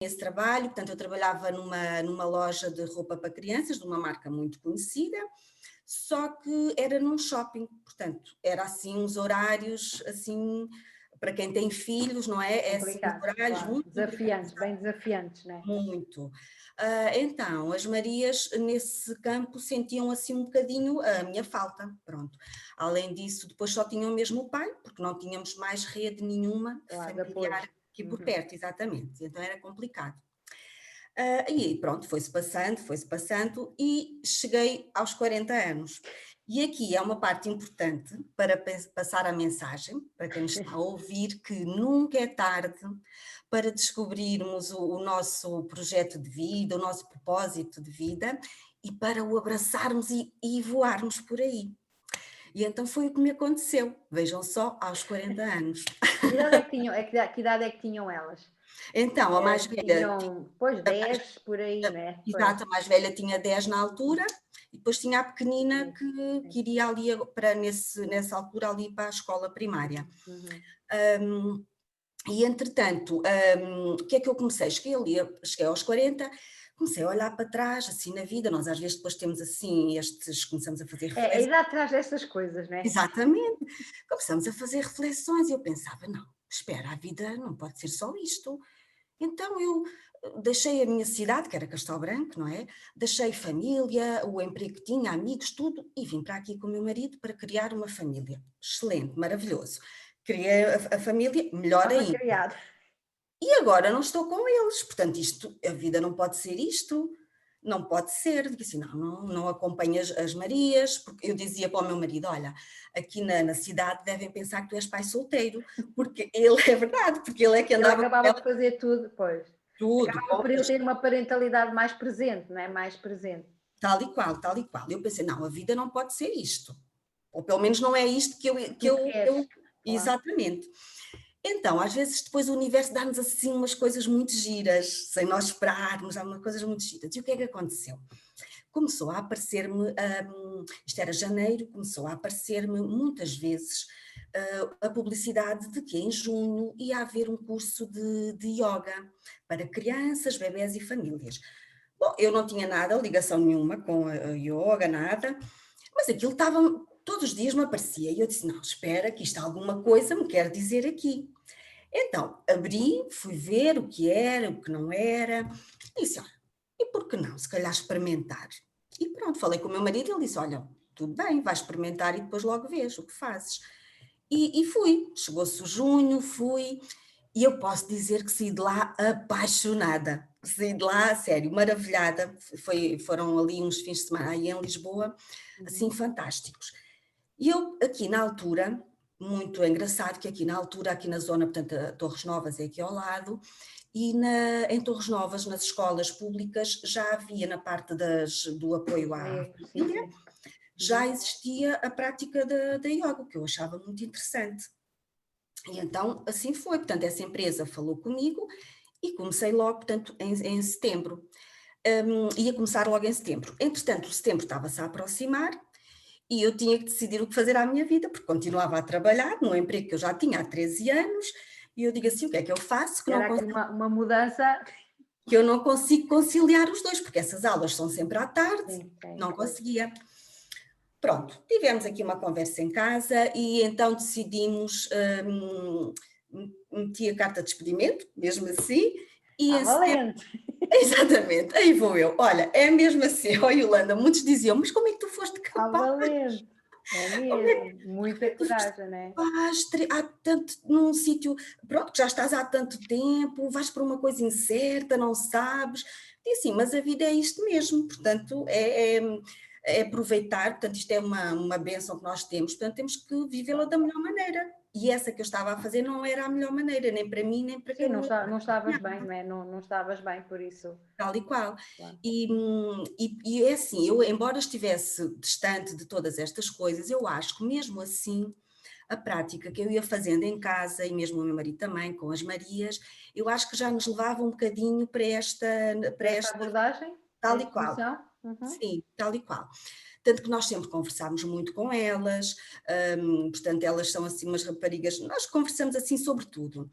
esse trabalho, portanto eu trabalhava numa loja de roupa para crianças, de uma marca muito conhecida, só que era num shopping, portanto, era assim uns horários, assim, para quem tem filhos, não é? É assim uns Complicados, horários claro. muito complicados, Desafiantes, bem desafiantes, né? muito. Então, as Marias nesse campo sentiam assim um bocadinho a minha falta, pronto. Além disso, depois só tinham mesmo o pai, porque não tínhamos mais rede nenhuma Claro, de apoio. familiar aqui por Uhum. perto, exatamente, então era complicado. E pronto, foi-se passando e cheguei aos 40 anos. E aqui é uma parte importante para passar a mensagem, para quem nos está a ouvir, que nunca é tarde para descobrirmos o nosso projeto de vida, o nosso propósito de vida e para o abraçarmos e voarmos por aí. E então foi o que me aconteceu, vejam só, aos 40 anos. Que idade é que tinham, que idade é que tinham elas? Então, a mais velha Tinham, pois, a mais 10 por aí, né? Pois. exato, a mais velha tinha 10 na altura e depois tinha a pequenina Sim, que sim. iria ali para nessa altura ali para a escola primária. Uhum. Hum, e entretanto, o que é que eu comecei? Cheguei aos 40, comecei a olhar para trás, assim na vida, nós às vezes depois temos assim começamos a fazer A reflexões, idade traz essas coisas, né? exatamente, começamos a fazer reflexões e eu pensava, não, espera, a vida não pode ser só isto. Então eu deixei a minha cidade, que era Castelo Branco, não é? Deixei família, o emprego que tinha, amigos, tudo, e vim para aqui com o meu marido para criar uma família. Excelente, maravilhoso. Criei a família, melhor Estava ainda. criado. E agora não estou com eles, portanto, a vida não pode ser isto, não pode ser. Digo assim, não acompanho as Marias, porque eu dizia para o meu marido: olha, aqui na cidade devem pensar que tu és pai solteiro, porque ele é verdade, porque ele é que Ele andava com acabava ela por fazer tudo, pois. tudo, Acabava por ele ter uma parentalidade mais presente, não é? Mais presente. tal e qual, tal e qual. Eu pensei, não, a vida não pode ser isto. Ou pelo menos não é isto que eu, Que que tu eu, que queres, eu... claro. Exatamente. Então, às vezes depois o universo dá-nos assim umas coisas muito giras, sem nós esperarmos, há umas coisas muito giras. E o que é que aconteceu? Começou a aparecer-me, isto era janeiro, começou a aparecer-me muitas vezes a publicidade de que em junho ia haver um curso de yoga para crianças, bebés e famílias. Bom, eu não tinha nada, ligação nenhuma com a yoga, nada, mas aquilo estava, todos os dias me aparecia e eu disse, não, espera que isto alguma coisa me quer dizer aqui. Então, abri, fui ver o que era, o que não era, e disse, olha, e por que não, se calhar experimentar? E pronto, falei com o meu marido e ele disse, olha, tudo bem, vais experimentar e depois logo vês o que fazes. E fui, chegou-se o junho, fui, e eu posso dizer que saí de lá apaixonada. Saí de lá, a sério, maravilhada. Foram ali uns fins de semana aí em Lisboa, Uhum. assim, fantásticos. E eu, aqui na altura, muito engraçado que aqui na altura, aqui na zona, portanto, a Torres Novas é aqui ao lado, e em Torres Novas, nas escolas públicas, já havia na parte do apoio à Sim, família, sim. já Uhum. existia a prática da yoga, que eu achava muito interessante. E então assim foi, portanto essa empresa falou comigo e comecei logo, portanto em setembro. Ia começar logo em setembro. Entretanto o setembro estava-se a aproximar e eu tinha que decidir o que fazer à minha vida, porque continuava a trabalhar num emprego que eu já tinha há 13 anos e eu digo assim, o que é que eu faço Era aqui uma mudança. que eu não consigo conciliar os dois, porque essas aulas são sempre à tarde, Sim, sim, não pois. conseguia. Pronto, tivemos aqui uma conversa em casa e então decidimos, meti a carta de despedimento, mesmo assim, e Está em setembro, valente. exatamente, aí vou eu. Olha, é mesmo assim, ó Yolanda, muitos diziam, mas como é que tu foste Está capaz? valente. É Como é mesmo. Muita que tu foste coragem, né? capaz? Há tanto, num sítio, pronto, que já estás há tanto tempo, vais para uma coisa incerta, não sabes. E assim, mas a vida é isto mesmo, portanto, é aproveitar, portanto, isto é uma bênção que nós temos, portanto, temos que vivê-la Claro. da melhor maneira. E essa que eu estava a fazer não era a melhor maneira, nem para mim, nem para Sim, quem me não estavas bem, acompanhava, não é? Não estavas bem, por isso. tal e qual. Claro. E é assim, eu, embora estivesse distante de todas estas coisas, eu acho que mesmo assim a prática que eu ia fazendo em casa, e mesmo o meu marido também, com as Marias, eu acho que já nos levava um bocadinho para Esta esta abordagem, tal e esta qual. noção. Uhum. Sim, tal e qual. Tanto que nós sempre conversámos muito com elas, portanto, elas são assim umas raparigas, nós conversamos assim sobre tudo.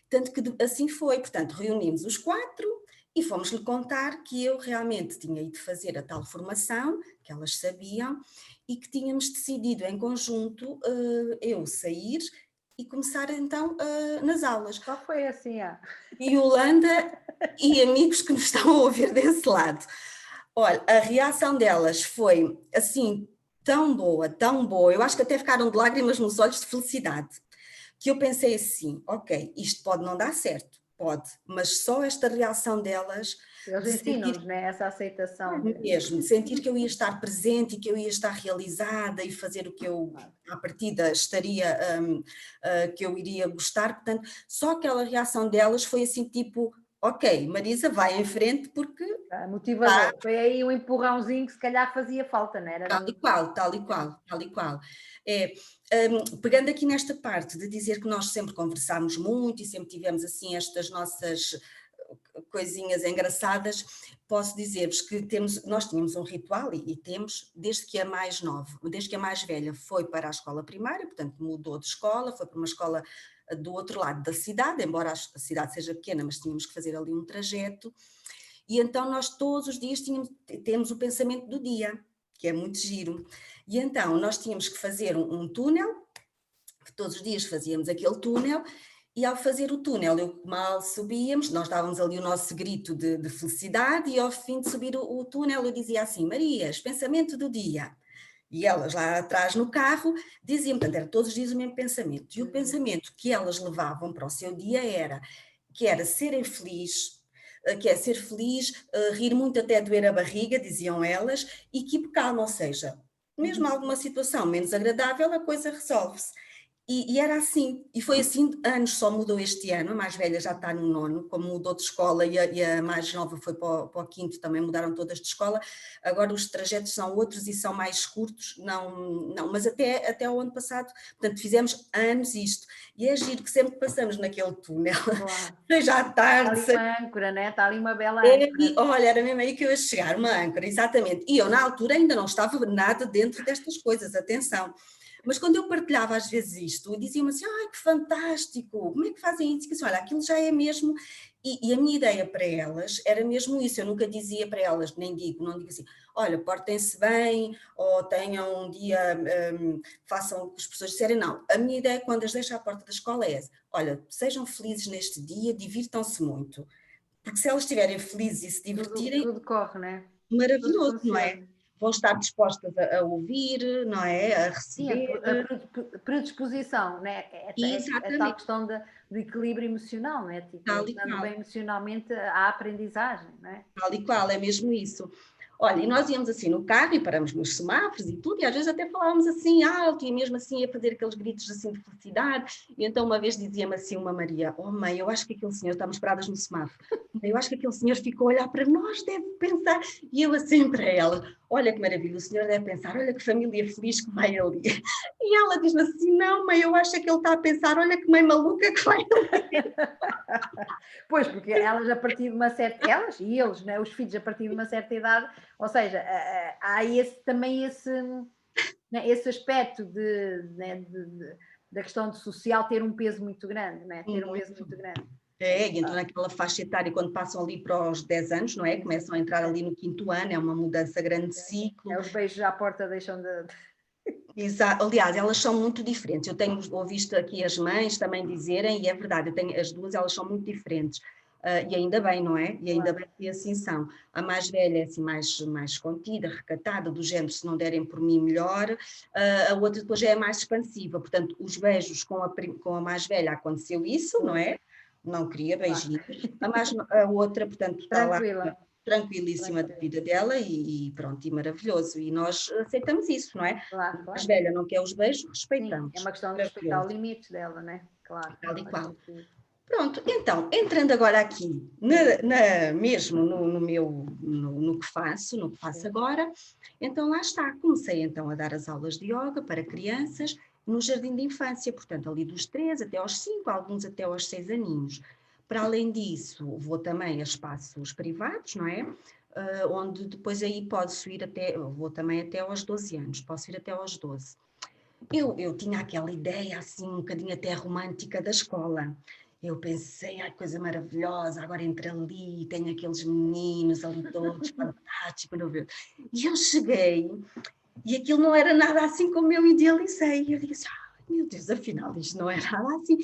Tanto que assim foi, portanto, reunimos os 4 e fomos-lhe contar que eu realmente tinha ido fazer a tal formação, que elas sabiam, e que tínhamos decidido em conjunto, eu sair e começar então, nas aulas. Só foi assim, E Yolanda e amigos que nos estão a ouvir desse lado. Olha, a reação delas foi assim tão boa, eu acho que até ficaram de lágrimas nos olhos de felicidade, que eu pensei assim: ok, isto pode não dar certo, pode, mas só esta reação delas eles de sentir ensinam-nos, né, essa aceitação mesmo, de sentir que eu ia estar presente e que eu ia estar realizada e fazer o que eu à partida estaria, que eu iria gostar, portanto, só aquela reação delas foi assim tipo: ok, Marisa, vai em frente porque está. motivador. Foi aí um empurrãozinho que se calhar fazia falta, não era? Tal e qual, tal e qual, tal e qual. É, pegando aqui nesta parte de dizer que nós sempre conversámos muito e sempre tivemos assim estas nossas coisinhas engraçadas, posso dizer-vos que nós tínhamos um ritual e temos desde que a mais nova, desde que a mais velha foi para a escola primária, portanto mudou de escola, foi para uma escola do outro lado da cidade, embora a cidade seja pequena, mas tínhamos que fazer ali um trajeto, e então nós todos os dias temos o pensamento do dia, que é muito giro. E então nós tínhamos que fazer um túnel, que todos os dias fazíamos aquele túnel, e ao fazer o túnel, mal subíamos, nós dávamos ali o nosso grito de felicidade, e ao fim de subir o túnel eu dizia assim: Marias, pensamento do dia. E elas lá atrás no carro diziam, portanto, era todos os dias o mesmo pensamento. E o pensamento que elas levavam para o seu dia que era serem felizes, que é ser feliz, rir muito até doer a barriga, diziam elas, e keep calm, ou seja, mesmo alguma situação menos agradável, a coisa resolve-se. E era assim, e foi assim anos, só mudou este ano, a mais velha já está no nono, como mudou de escola e a mais nova foi para o quinto, também mudaram todas de escola, agora os trajetos são outros e são mais curtos, não, mas até o ano passado, portanto fizemos anos isto, e é giro que sempre que passamos naquele túnel, Claro. seja à Está tarde, ali seja. uma âncora, né? Está ali uma bela âncora. Olha, era mesmo aí que eu ia chegar, uma âncora, exatamente, e eu na altura ainda não estava nada dentro destas coisas, atenção. Mas quando eu partilhava às vezes isto, diziam-me assim: ai, que fantástico, como é que fazem isso? E assim, olha, aquilo já é mesmo. E a minha ideia para elas era mesmo isso. Eu nunca dizia para elas, não digo assim: olha, portem-se bem, ou tenham um dia, façam o que as pessoas disserem. Não. A minha ideia, quando as deixo à porta da escola, é: olha, sejam felizes neste dia, divirtam-se muito. Porque se elas estiverem felizes e se divertirem, Tudo corre, né? Tudo maravilhoso, não é? funciona. Vão estar dispostas a ouvir, não é? A Sim, receber. a predisposição, né? É tal Exatamente, questão do equilíbrio emocional, né? Tipo, tal e estando qual, bem emocionalmente à aprendizagem, né? tal e qual, é mesmo isso. Olha, e nós íamos assim no carro e paramos nos semáforos e tudo, e às vezes até falávamos assim alto e mesmo assim a fazer aqueles gritos assim de felicidade. E então uma vez dizia-me assim uma Maria: oh mãe, eu acho que aquele senhor, estamos paradas no semáforo, eu acho que aquele senhor ficou a olhar para nós, deve pensar. E eu assim para ela: olha que maravilha, o senhor deve pensar, olha que família feliz que vai ali. E ela diz-me assim: não mãe, eu acho que ele está a pensar, olha que mãe maluca que vai ali. Pois, porque elas a partir de uma certa, elas e eles, né, os filhos a partir de uma certa idade, ou seja, há também né, esse aspecto né, da questão de social ter um peso muito grande, né, ter um peso muito grande. É, e então naquela faixa etária, quando passam ali para os 10 anos, não é? Começam a entrar ali no quinto ano, é uma mudança grande de ciclo. Os beijos à porta deixam de. Aliás, elas são muito diferentes. Eu tenho ouvido aqui as mães também dizerem, e é verdade, eu tenho, as duas elas são muito diferentes. E ainda bem, não é? E ainda bem que assim são. A mais velha é assim mais contida, recatada, do género, se não derem por mim melhor. A outra depois já é mais expansiva. Portanto, os beijos com a mais velha aconteceu isso, não é? Não queria beijinhos. A outra, portanto, está lá Tranquila. tranquilíssima da vida dela e pronto, e maravilhoso. E nós aceitamos isso, não é? Claro, A mais claro. velha não quer os beijos, Sim, é respeitamos. uma questão de respeitar os Maravilhoso, limites dela, né? Claro. tal e Faz qual. sentido. Pronto, então, entrando agora aqui, mesmo no que faço, agora, então lá está, comecei então a dar as aulas de yoga para crianças no jardim de infância, portanto ali dos 3 até aos 5, alguns até aos 6 aninhos. Para além disso, vou também a espaços privados, não é? Onde depois aí posso ir vou também até aos 12 anos, posso ir até aos 12. Eu tinha aquela ideia assim um bocadinho até romântica da escola. Eu pensei, ai, coisa maravilhosa, agora entro ali, tenho aqueles meninos ali todos, fantástico, não viu? E eu cheguei, e aquilo não era nada assim como eu idealizei. E eu disse, ai, meu Deus, afinal, isto não é nada assim.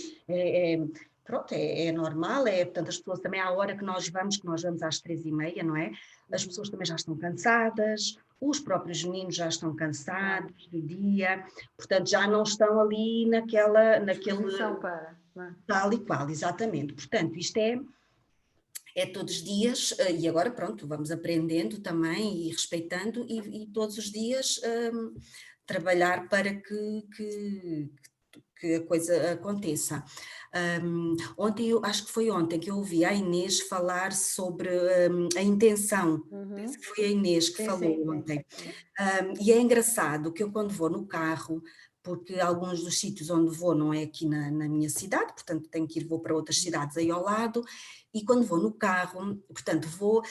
Pronto, é normal, portanto, as pessoas também, à hora que nós vamos às 3h30, não é? As pessoas também já estão cansadas, os próprios meninos já estão cansados do dia, portanto, já não estão ali naquele Disposição para, não é? tal e qual, exatamente. Portanto, isto é todos os dias, e agora pronto, vamos aprendendo também e respeitando, e todos os dias trabalhar para que a coisa aconteça. Ontem, acho que foi ontem que eu ouvi a Inês falar sobre a intenção. Penso que foi a Inês que Sim, falou sim, sim, ontem. sim. E é engraçado que eu, quando vou no carro, porque alguns dos sítios onde vou não é aqui na minha cidade, portanto tenho que ir, vou para outras cidades aí ao lado, e quando vou no carro, portanto vou,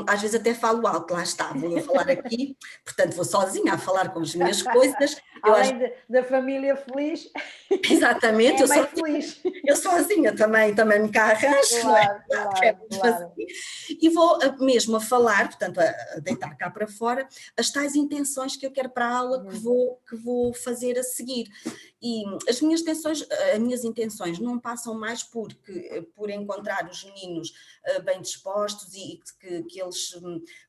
às vezes até falo alto, lá está, vou eu falar aqui, portanto vou sozinha a falar com as minhas coisas, eu acho, Além da família feliz, exatamente, é a mãe feliz. eu sozinha também me cá arranjo, não é? Claro, Que é claro, mesmo claro. assim. E vou mesmo a falar, portanto, a deitar cá para fora, as tais intenções que eu quero para a aula que vou fazer a seguir. E as minhas intenções não passam mais por encontrar os meninos bem dispostos e que eles,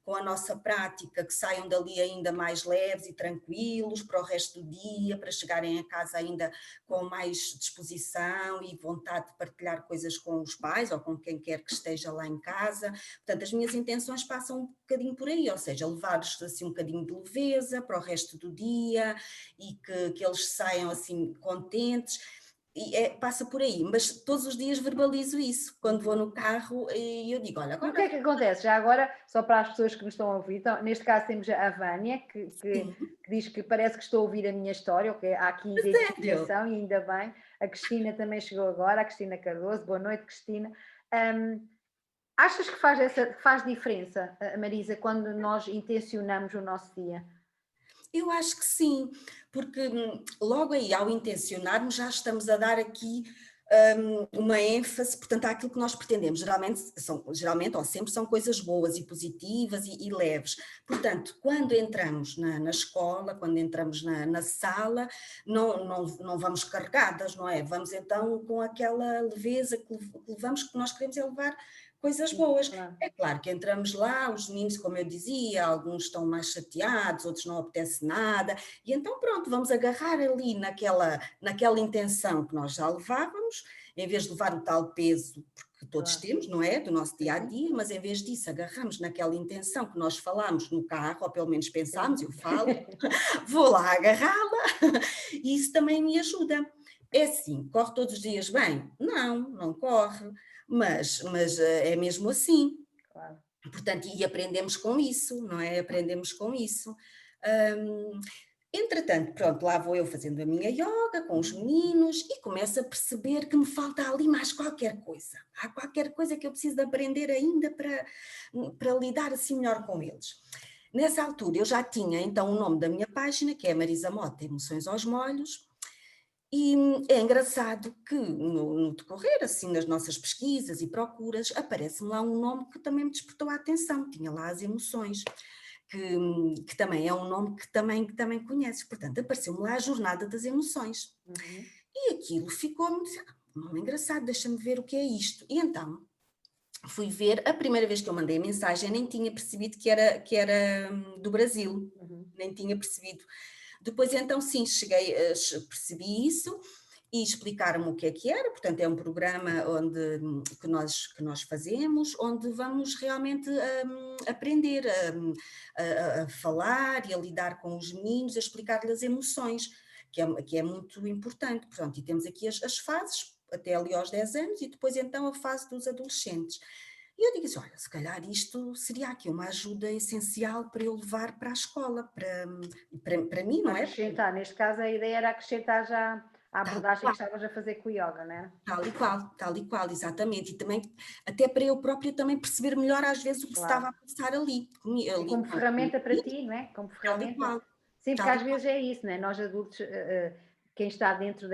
com a nossa prática, que saiam dali ainda mais leves e tranquilos para o resto do dia, para chegarem a casa ainda com mais disposição e vontade de partilhar coisas com os pais ou com quem quer que esteja lá em casa. Portanto, as minhas intenções passam um bocadinho por aí, ou seja, levar-os assim um bocadinho de leveza para o resto do dia e que eles saiam assim contentes. E passa por aí, mas todos os dias verbalizo isso, quando vou no carro e eu digo, olha, E o agora que é que acontece? Já agora, só para as pessoas que nos estão a ouvir, então, neste caso temos a Vânia, sim, que diz que parece que estou a ouvir a minha história, ok? Há aqui sério. identificação e ainda bem. A Cristina também chegou agora, a Cristina Cardoso. Boa noite, Cristina. Achas que faz diferença, Marisa, quando nós intencionamos o nosso dia? Eu acho que sim, porque logo aí, ao intencionarmos, já estamos a dar aqui uma ênfase, portanto, àquilo que nós pretendemos. Geralmente ou sempre são coisas boas e positivas e leves. Portanto, quando entramos na escola, quando entramos na sala, não vamos carregadas, não é? Vamos então com aquela leveza que levamos, que nós queremos é levar coisas boas. Claro. É claro que entramos lá, os meninos, como eu dizia, alguns estão mais chateados, outros não apetece nada, e então pronto, vamos agarrar ali naquela intenção que nós já levávamos, em vez de levar o tal peso que todos Claro. temos, não é? Do nosso dia a Sim. dia, mas em vez disso agarramos naquela intenção que nós falamos no carro, ou pelo menos pensámos, eu falo, vou lá agarrá-la, e isso também me ajuda. É assim, corre todos os dias bem? Não corre, mas é mesmo assim. Claro. Portanto, e aprendemos com isso, não é? Aprendemos com isso. Hum, Entretanto, pronto, lá vou eu fazendo a minha yoga com os meninos e começo a perceber que me falta ali mais qualquer coisa. Há qualquer coisa que eu preciso de aprender ainda para lidar assim melhor com eles. Nessa altura eu já tinha então o nome da minha página, que é Marisa Mota Emoções aos Molhos, e é engraçado que no decorrer, assim, nas nossas pesquisas e procuras, aparece-me lá um nome que também me despertou a atenção, tinha lá as emoções, que também é um nome que também conheces, portanto, apareceu-me lá a Jornada das Emoções. E aquilo ficou-me, um nome engraçado, deixa-me ver o que é isto. E então, fui ver, a primeira vez que eu mandei a mensagem, nem tinha percebido que era do Brasil, nem tinha percebido. Depois então sim, percebi isso e explicaram-me o que era, portanto é um programa que nós fazemos, onde vamos realmente aprender a falar e a lidar com os meninos, a explicar-lhes as emoções, que é muito importante, portanto, e temos aqui as fases, até ali aos 10 anos, e depois então a fase dos adolescentes. E eu digo assim, olha, se calhar isto seria aqui uma ajuda essencial para eu levar para a escola, para mim, não é? Acrescentar, neste caso a ideia era acrescentar já a Tal abordagem qual, que estavas a fazer com o yoga, não é? tal e qual, exatamente. E também, até para eu própria também perceber melhor às vezes o que se estava Claro. a passar ali, E como ferramenta para ti, não é? Como tal e ferramenta. qual, Sim, porque tal às e qual. vezes é isso, não é? Nós adultos, quem está dentro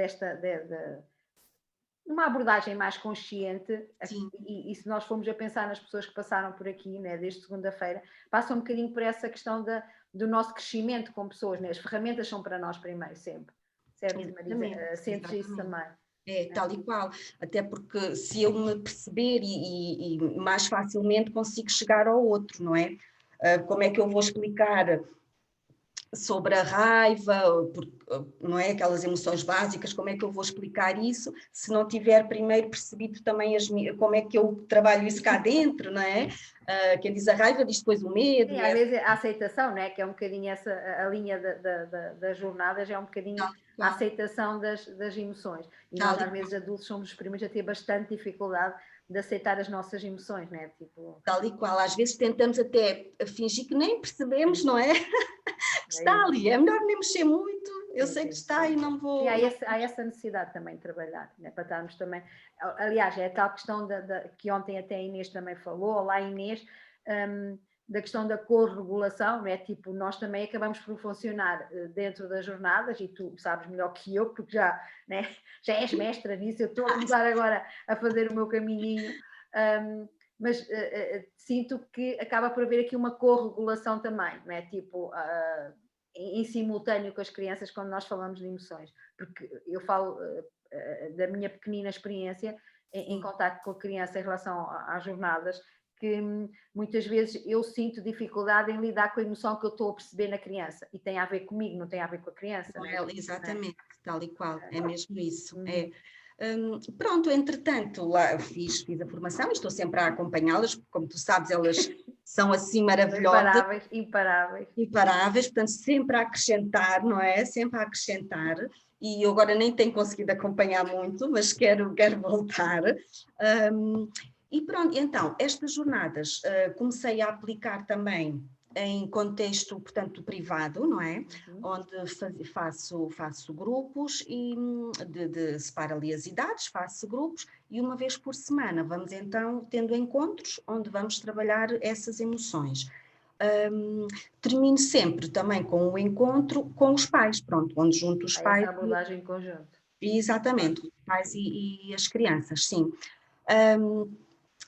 uma abordagem mais consciente, Sim. e se nós formos a pensar nas pessoas que passaram por aqui, né, desde segunda-feira, passa um bocadinho por essa questão do nosso crescimento com pessoas, né? As ferramentas são para nós primeiro, sempre. Certo, Marisa? Exatamente, Sentes isso exatamente. também? É, tal e qual. Até porque se eu me perceber e mais facilmente consigo chegar ao outro, não é? Como é que eu vou explicar sobre a raiva, não é? Aquelas emoções básicas, como é que eu vou explicar isso se não tiver primeiro percebido também como é que eu trabalho isso cá dentro, não é? Quem diz a raiva diz depois o medo. Sim, às vezes a aceitação, né? Que é um bocadinho essa, a linha das jornadas, é um bocadinho a aceitação das emoções. E nós, às vezes, adultos, somos os primeiros a ter bastante dificuldade de aceitar as nossas emoções, né? Tipo... Tal e qual. Às vezes tentamos até fingir que nem percebemos, não é? Que está ali. É melhor nem mexer muito. Eu sei que está e não vou... E há essa necessidade também de trabalhar, né? Para estarmos também... Aliás, é a tal questão que ontem até a Inês também falou. Olá, Inês. Da questão da corregulação, né? Tipo, nós também acabamos por funcionar dentro das jornadas, e tu sabes melhor que eu, porque né, já és mestra nisso, eu estou a começar agora a fazer o meu caminhinho, mas sinto que acaba por haver aqui uma corregulação também, né? Tipo, em simultâneo com as crianças quando nós falamos de emoções, porque eu falo da minha pequenina experiência em contacto com a criança em relação às jornadas, que muitas vezes eu sinto dificuldade em lidar com a emoção que eu estou a perceber na criança, e tem a ver comigo, não tem a ver com a criança. Com ela, exatamente, tal e qual, é mesmo isso. Pronto, entretanto, lá fiz a formação e estou sempre a acompanhá-las, porque, como tu sabes, elas são assim maravilhosas. Imparáveis, portanto, sempre a acrescentar, não é? Sempre a acrescentar. E eu agora nem tenho conseguido acompanhar muito, mas quero voltar. E pronto, então, estas jornadas comecei a aplicar também em contexto, portanto, privado, não é? Onde faço grupos e separo ali as idades, faço grupos e uma vez por semana vamos então tendo encontros onde vamos trabalhar essas emoções. Termino sempre também com um encontro com os pais, pronto, onde junto os pais. Essa abordagem em conjunto. Exatamente, os pais e as crianças, sim.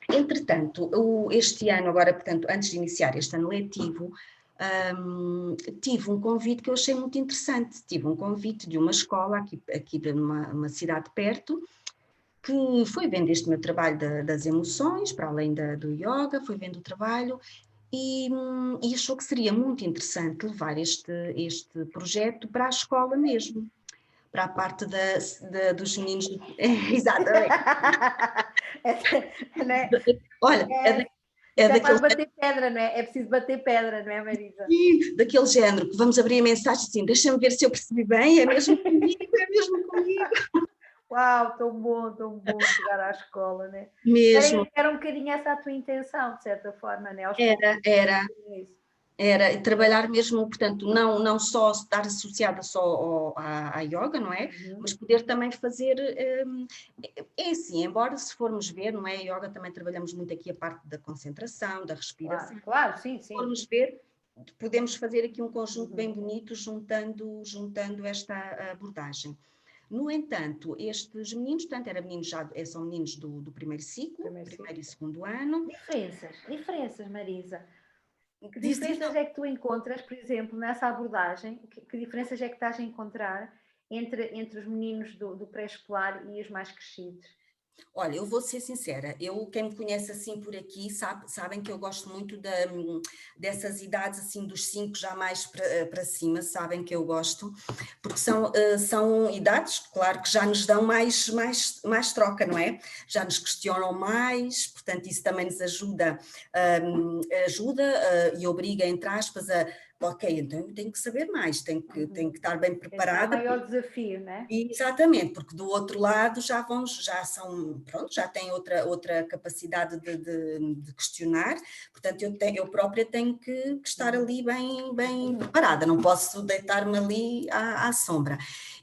Entretanto, este ano, agora, portanto, antes de iniciar este ano letivo, tive um convite que eu achei muito interessante. Tive um convite de uma escola aqui de uma cidade perto, que foi vendo este meu trabalho das emoções, para além do yoga, foi vendo o trabalho e achou que seria muito interessante levar este projeto para a escola mesmo, para a parte dos meninos. Exatamente. Né? Olha, é daquele... bater pedra, não é? É preciso bater pedra, não é, Marisa? Sim, daquele género, que vamos abrir a mensagem assim, deixa-me ver se eu percebi bem, é mesmo comigo, é mesmo comigo. Uau, tão bom chegar à escola, né? Mesmo. Era um bocadinho essa a tua intenção, de certa forma, né? Era trabalhar mesmo, portanto, não só estar associada só à yoga, não é? Mas poder também fazer, é assim, embora se formos ver, não é? A yoga também trabalhamos muito aqui a parte da concentração, da respiração. Claro, sim. Se formos ver, podemos fazer aqui um conjunto bem bonito juntando esta abordagem. No entanto, estes meninos, portanto, são meninos do primeiro ciclo, primeiro e segundo ano. Diferenças, Marisa. Que diferenças é que tu encontras, por exemplo, nessa abordagem? Que diferenças é que estás a encontrar entre os meninos do pré-escolar e os mais crescidos? Olha, eu vou ser sincera, quem me conhece assim por aqui sabem que eu gosto muito dessas idades assim dos 5 já mais para cima, sabem que eu gosto, porque são idades, claro, que já nos dão mais troca, não é? Já nos questionam mais, portanto isso também nos ajuda e obriga, entre aspas, ok, então eu tenho que saber mais, tenho que estar bem preparada. É o maior desafio, não é? Exatamente, porque do outro lado já têm outra capacidade de questionar, portanto eu própria tenho que estar ali bem preparada, não posso deitar-me ali à sombra.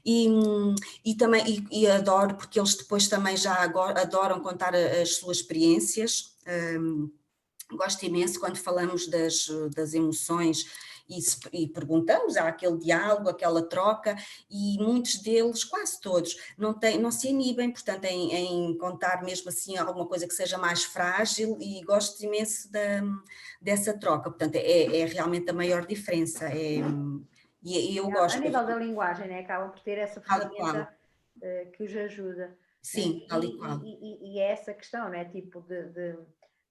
E também adoro, porque eles depois também já adoram contar as suas experiências, Gosto imenso quando falamos das emoções e perguntamos, há aquele diálogo, aquela troca, e muitos deles, quase todos, não se inibem, portanto, em contar mesmo assim alguma coisa que seja mais frágil, e gosto imenso dessa troca, portanto, é realmente a maior diferença, e eu A gosto, nível da linguagem, né? Acabam por ter essa tal e qual, ferramenta que os ajuda. Né? sim, tal e qual. E é essa questão, né? Tipo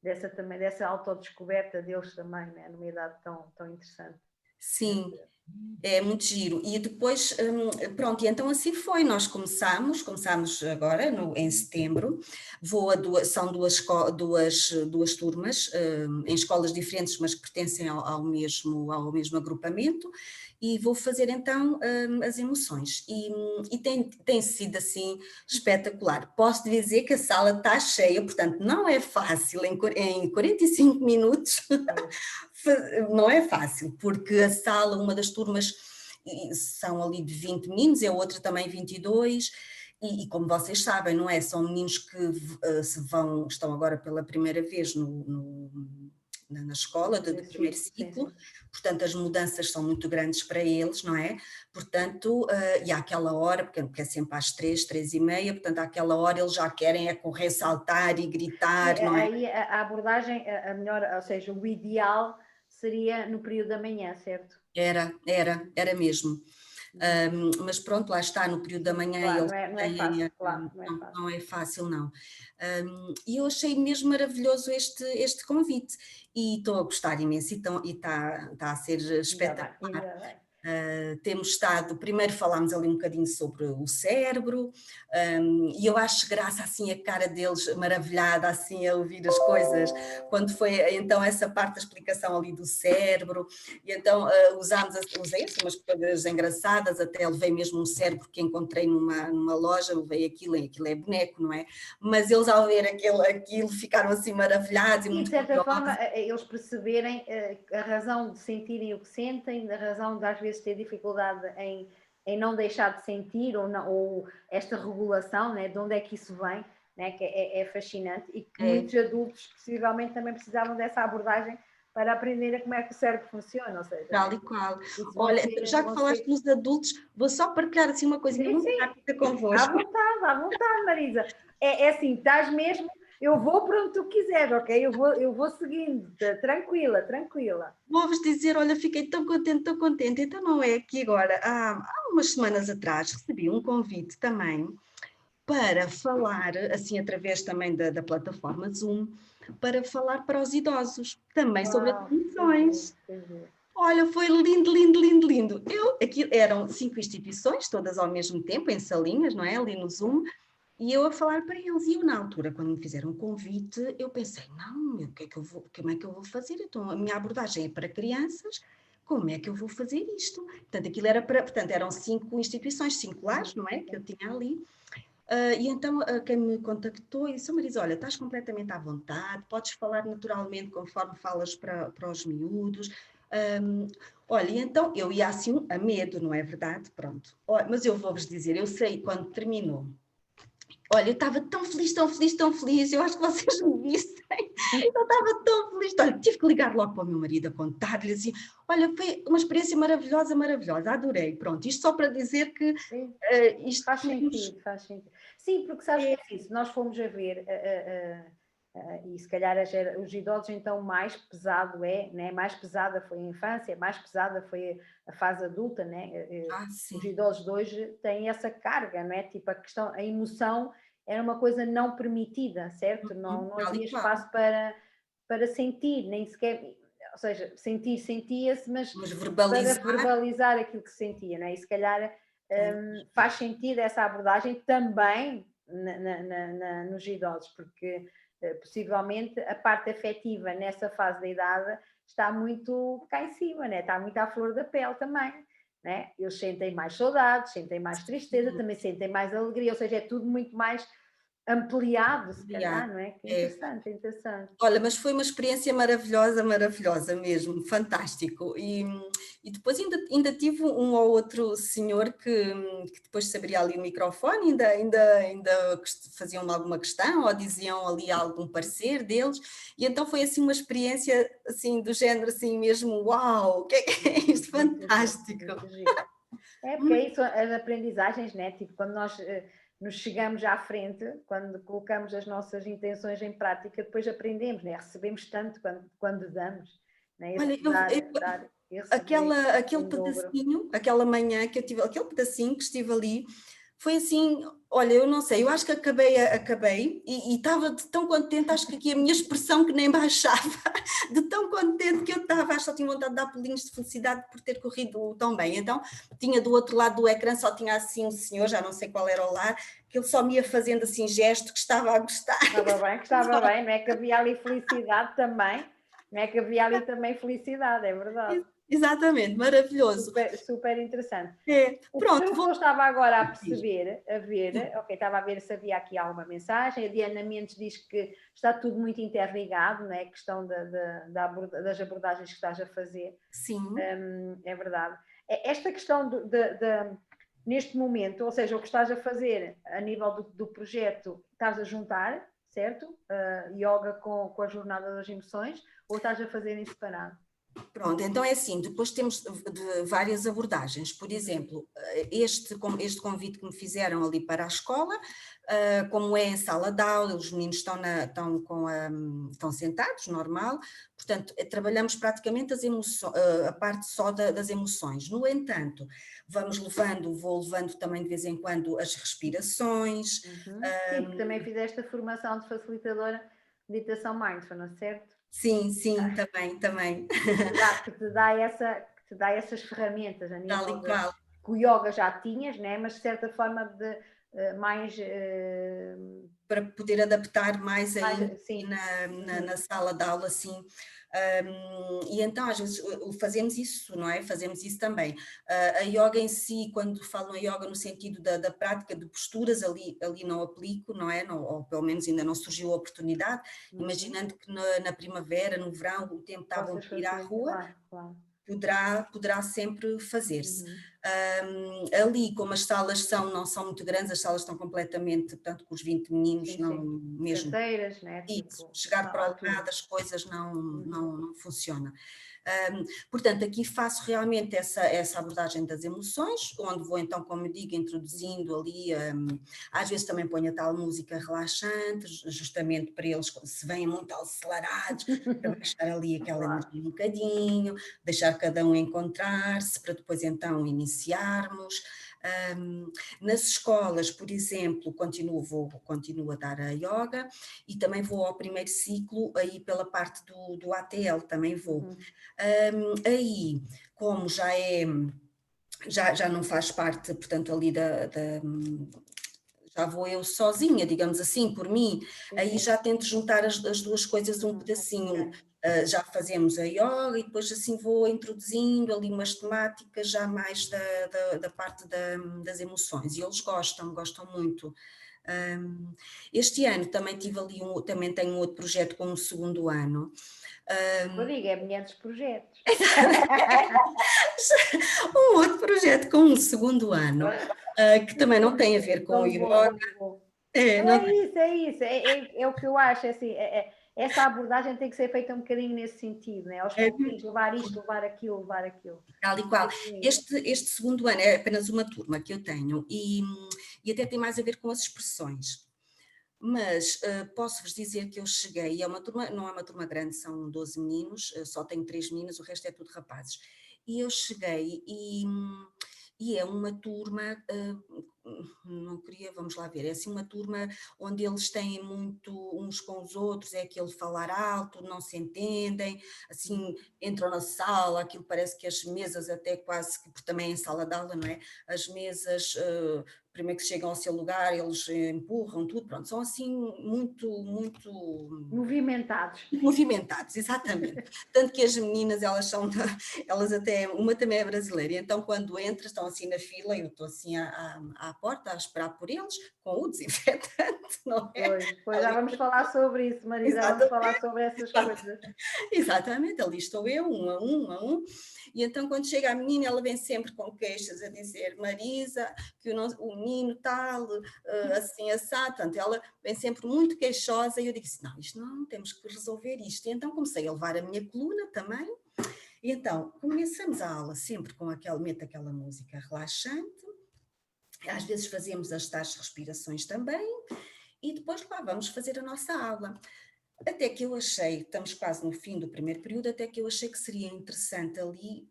dessa autodescoberta deles também, né? Numa idade tão interessante. Sim, é muito giro. E depois, pronto, e então assim foi, nós começámos agora em setembro, são duas turmas, em escolas diferentes, mas que pertencem ao mesmo agrupamento, e vou fazer então as emoções. E tem sido assim espetacular. Posso dizer que a sala está cheia, portanto não é fácil em 45 minutos. Não é fácil, porque a sala, uma das turmas são ali de 20 meninos, a outra também 22, e como vocês sabem, não é? São meninos que estão agora pela primeira vez na escola do primeiro ciclo, Sim. portanto as mudanças são muito grandes para eles, não é? Portanto, e àquela hora, porque é sempre às 3h30, portanto àquela hora eles já querem é correr, saltar e gritar, não é? Aí a abordagem, a melhor, ou seja, o ideal seria no período da manhã, certo? Era mesmo. Mas pronto, lá está, no período da manhã Claro, eles não é têm, fácil, claro, não é fácil. não é fácil não. E eu achei mesmo maravilhoso este convite, e estou a gostar imenso, e está a ser Ainda bem, espetacular. ainda bem. Temos estado, primeiro falámos ali um bocadinho sobre o cérebro, e eu acho graça assim a cara deles maravilhada assim a ouvir as coisas, quando foi então essa parte da explicação ali do cérebro, e então usei assim umas coisas engraçadas, até levei mesmo um cérebro que encontrei numa loja, levei aquilo é boneco, não é? Mas eles ao ver aquilo ficaram assim maravilhados e E de muito certa forma, curiosos. eles perceberem a razão de sentirem o que sentem, a razão de às vezes ter dificuldade em não deixar de sentir, ou esta regulação, né, de onde é que isso vem, né, que é fascinante, e que muitos adultos possivelmente também precisavam dessa abordagem para aprender como é que o cérebro funciona, ou seja, Tal né, e qual. isso Olha, já que vão falaste ser... nos adultos, vou só partilhar assim uma coisinha Sim, muito sim, rápida convosco. à vontade, Marisa. É assim, estás mesmo, eu vou para onde tu quiseres, ok? Eu vou seguindo, tranquila, tranquila. Vou-vos dizer, olha, fiquei tão contente, tão contente. Então não é que agora, há umas semanas atrás, recebi um convite também para falar, assim, através também da plataforma Zoom, para falar para os idosos, também sobre as Uau, emoções. que giro. Olha, foi lindo, lindo, lindo, lindo. Aqui eram 5 instituições, todas ao mesmo tempo, em salinhas, não é? Ali no Zoom, e eu a falar para eles. E eu, na altura, quando me fizeram um convite, eu pensei, não, como é que eu vou fazer? Então, a minha abordagem é para crianças, como é que eu vou fazer isto? Portanto, portanto, eram 5 instituições, 5 lares, não é? Que eu tinha ali. E então quem me contactou e disse, Marisa, olha, estás completamente à vontade, podes falar naturalmente conforme falas para os miúdos. Olha, e então eu ia assim a medo, não é verdade? Pronto. Olha, mas eu vou-vos dizer, eu sei quando terminou. Olha, eu estava tão feliz, tão feliz, tão feliz, eu acho que vocês me vissem, eu estava tão feliz, olha, tive que ligar logo para o meu marido a contar-lhe assim, olha, foi uma experiência maravilhosa, maravilhosa, adorei, pronto, isto só para dizer que Sim, isto faz nos... sentido, faz sentido. Sim, porque sabes que é isso, nós fomos a ver, e se calhar os idosos então mais pesado né? Mais pesada foi a infância, mais pesada foi a fase adulta, né? Os sim. idosos de hoje têm essa carga, não é? Tipo, a emoção era uma coisa não permitida, certo? Não Tal e havia qual, espaço para sentir, nem sequer, ou seja, sentia-se, mas mas para verbalizar, verbalizar aquilo que sentia, não é? E se calhar faz sentido essa abordagem também nos idosos, porque possivelmente a parte afetiva nessa fase da idade está muito cá em cima, né? Está muito à flor da pele também. Né? Eles sentem mais saudades, sentem mais tristeza, também sentem mais alegria, ou seja, é tudo muito mais ampliado, se calhar, não é? Que é. interessante, interessante. Olha, mas foi uma experiência maravilhosa, maravilhosa mesmo, fantástico. E depois ainda tive um ou outro senhor que depois saberia ali o microfone, ainda faziam alguma questão ou diziam ali algum parecer deles, e então foi assim uma experiência assim do género assim mesmo, uau, o que é isto? Fantástico! Muito giro. Porque é isso, as aprendizagens, né? Tipo, quando nós nos chegamos à frente, quando colocamos as nossas intenções em prática, depois aprendemos, né? Recebemos tanto quando damos, né? Olha, Esse dar e receber aquele em dobro. pedacinho, aquela manhã que eu tive, aquele pedacinho que estive ali, foi assim, olha, eu não sei, eu acho que acabei e estava tão contente, acho que aqui a minha expressão que nem baixava, de tão contente que eu estava, acho que só tinha vontade de dar pulinhos de felicidade por ter corrido tão bem. Então, tinha do outro lado do ecrã, só tinha assim um senhor, já não sei qual era o lar, que ele só me ia fazendo assim gesto que estava a gostar. Estava bem, não é que havia ali felicidade também, não é que havia ali também felicidade, é verdade. Exatamente, maravilhoso. Super, super interessante. Pronto, Eu estava agora a perceber, ok, estava a ver se havia aqui alguma mensagem. A Diana Mendes diz que está tudo muito interligado, não é? A questão das abordagens que estás a fazer. Sim. É verdade. Esta questão neste momento, ou seja, o que estás a fazer a nível do projeto, estás a juntar, certo? Yoga com a jornada das emoções, ou estás a fazer em separado? Pronto, então é assim, depois temos de várias abordagens, por exemplo, este convite que me fizeram ali para a escola, como é em sala de aula, os meninos estão sentados, normal, portanto, trabalhamos praticamente a parte só das emoções. No entanto, vou levando também de vez em quando as respirações. Sim, porque também fizeste a formação de facilitadora de meditação mindfulness, certo? Sim, também. Que te dá essas ferramentas a Tal nível e qual. que o yoga já tinhas, né? Mas de certa forma mais para poder adaptar mais ainda sim. na sala de aula, assim. E então, às vezes, fazemos isso, não é? Fazemos isso também. A yoga em si, quando falam em yoga no sentido da prática de posturas, ali não aplico, não é? Não, ou pelo menos ainda não surgiu a oportunidade, imaginando que na primavera, no verão, o tempo está bom de ir à rua, claro. Poderá sempre fazer-se. Ali, como as salas não são muito grandes, as salas estão completamente, portanto, com os 20 meninos, não mesmo. Canteiras, né? Isso, chegar para o lado, as coisas não funciona. Portanto, aqui faço realmente essa abordagem das emoções, onde vou então, como eu digo, introduzindo ali, às vezes também ponho a tal música relaxante, justamente para eles, se vêm muito acelerados, para baixar ali aquela energia um bocadinho, deixar cada um encontrar-se, para depois então iniciarmos. Nas escolas, por exemplo, continuo a dar a yoga e também vou ao primeiro ciclo aí pela parte do ATL, também vou. Aí, como já não faz parte, portanto, ali já vou eu sozinha, digamos assim, por mim, aí já tento juntar as duas coisas um pedacinho. Já fazemos a yoga e depois assim vou introduzindo ali umas temáticas já mais da parte das emoções, e eles gostam muito. Este ano também também tenho um outro projeto com o segundo ano. Eu digo, é mulher dos projetos. Um outro projeto com o segundo ano, que também não tem a ver com o yoga. É isso, é o que eu acho, assim, essa abordagem tem que ser feita um bocadinho nesse sentido, né? Aos pouquinhos, levar isto, levar aquilo. Tal e qual. Este segundo ano é apenas uma turma que eu tenho e até tem mais a ver com as expressões. Mas posso-vos dizer que eu cheguei, não é uma turma grande, são 12 meninos, só tenho 3 meninas, o resto é tudo rapazes. E eu cheguei e é uma turma, não queria, vamos lá ver, é assim uma turma onde eles têm muito uns com os outros, é aquele falar alto, não se entendem, assim, entram na sala, aquilo parece que as mesas até quase, porque também é em sala de aula, não é? As mesas primeiro que chegam ao seu lugar, eles empurram tudo, pronto, são assim muito movimentados, exatamente. Tanto que as meninas, elas até, uma também é brasileira, e então quando entram, estão assim na fila, eu estou assim à porta a esperar por eles, com o desinfetante, não é? Pois já vamos falar sobre isso, Maria, já vamos falar Exatamente. sobre essas coisas. Exatamente, ali estou eu, um, e então quando chega a menina, ela vem sempre com queixas a dizer: Marisa, que o menino tal, assim assado, portanto, ela vem sempre muito queixosa, e eu digo assim, não, isto não, temos que resolver isto, e então comecei a levar a minha coluna também, e então começamos a aula sempre com meto aquela música relaxante, às vezes fazemos as tais respirações também, e depois lá vamos fazer a nossa aula. Até que eu achei, estamos quase no fim do primeiro período, até que eu achei que seria interessante ali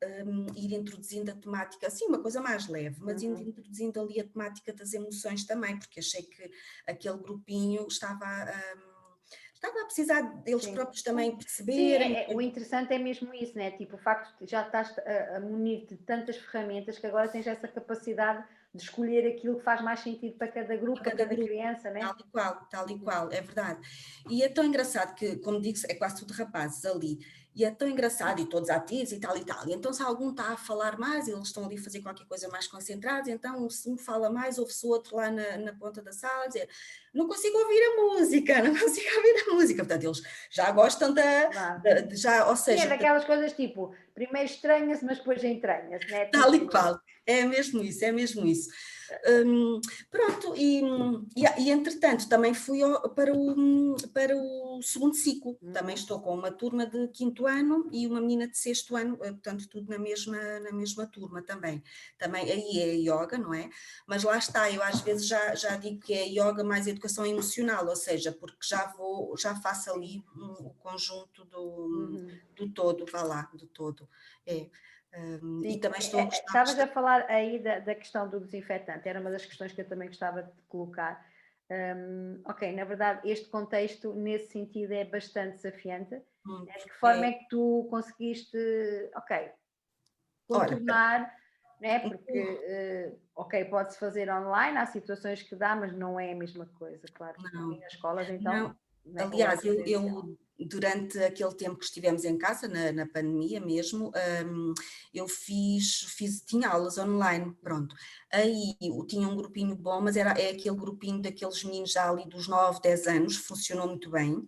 ir introduzindo a temática, assim, uma coisa mais leve, mas ir introduzindo ali a temática das emoções também, porque achei que aquele grupinho estava a precisar deles próprios também perceberem. Sim, o interessante é mesmo isso, né? Tipo, o facto de já estás a munir-te de tantas ferramentas que agora tens essa capacidade de escolher aquilo que faz mais sentido para cada grupo, para cada criança, né? Tal e qual, é verdade. E é tão engraçado que, como digo, é quase tudo rapazes ali, e é tão engraçado, e todos ativos e tal e tal. E então, se algum está a falar mais, eles estão ali a fazer qualquer coisa mais concentrados, então, se um fala mais, ouve-se o outro lá na ponta da sala a dizer: não consigo ouvir a música, não consigo ouvir a música. Portanto, eles já gostam já, ou Sim, é seja, daquelas coisas tipo, primeiro estranha-se, mas depois entranha-se, né? tal e Tipo, qual, é mesmo isso, é mesmo isso. Pronto, e entretanto também fui para o segundo ciclo, também estou com uma turma de quinto ano e uma menina de sexto ano, portanto tudo na mesma turma também. Também aí é yoga, não é? Mas lá está, eu às vezes já digo que é yoga mais educação emocional, ou seja, porque já faço ali o conjunto do todo, vá lá, do todo, é. E também estou a gostar estavas a falar aí da questão do desinfetante, era uma das questões que eu também gostava de colocar. Ok, na verdade, este contexto, nesse sentido, é bastante desafiante. De que forma é que tu conseguiste, ok, contornar, né? Porque, ok, pode-se fazer online, há situações que dá, mas não é a mesma coisa, claro. Não, Nas escolas, então, não. né, ou é Aliás, presencial. durante aquele tempo que estivemos em casa, na pandemia mesmo, eu tinha aulas online, pronto. Aí tinha um grupinho bom, mas é aquele grupinho daqueles meninos já ali dos 9, 10 anos, funcionou muito bem.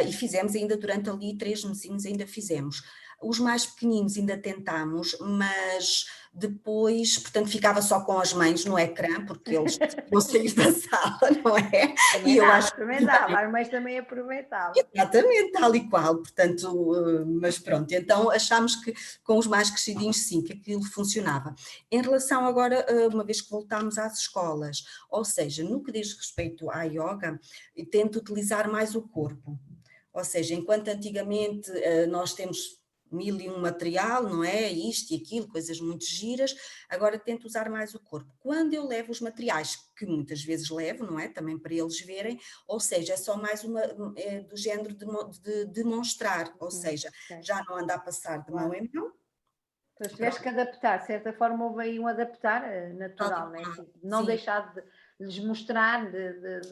E fizemos ainda durante ali 3 mesinhos, ainda fizemos. Os mais pequeninos ainda tentámos, mas depois, portanto, ficava só com as mães no ecrã, porque eles iam sair da sala, não é? Também dava, também dava, mas também aproveitava. Exatamente, tal e qual, portanto, mas pronto, então achámos que com os mais crescidinhos sim, que aquilo funcionava. Em relação agora, uma vez que voltámos às escolas, ou seja, no que diz respeito à yoga, tento utilizar mais o corpo, ou seja, enquanto antigamente nós temos mil e um material, não é? Isto e aquilo, coisas muito giras, agora tento usar mais o corpo. Quando eu levo os materiais, que muitas vezes levo, não é? Também para eles verem, ou seja, é só mais do género de demonstrar, ou seja, já não anda a passar de mão em mão. Pois tiveste que adaptar, de certa forma houve aí um adaptar natural, né? Tipo, não Sim, deixar de lhes mostrar,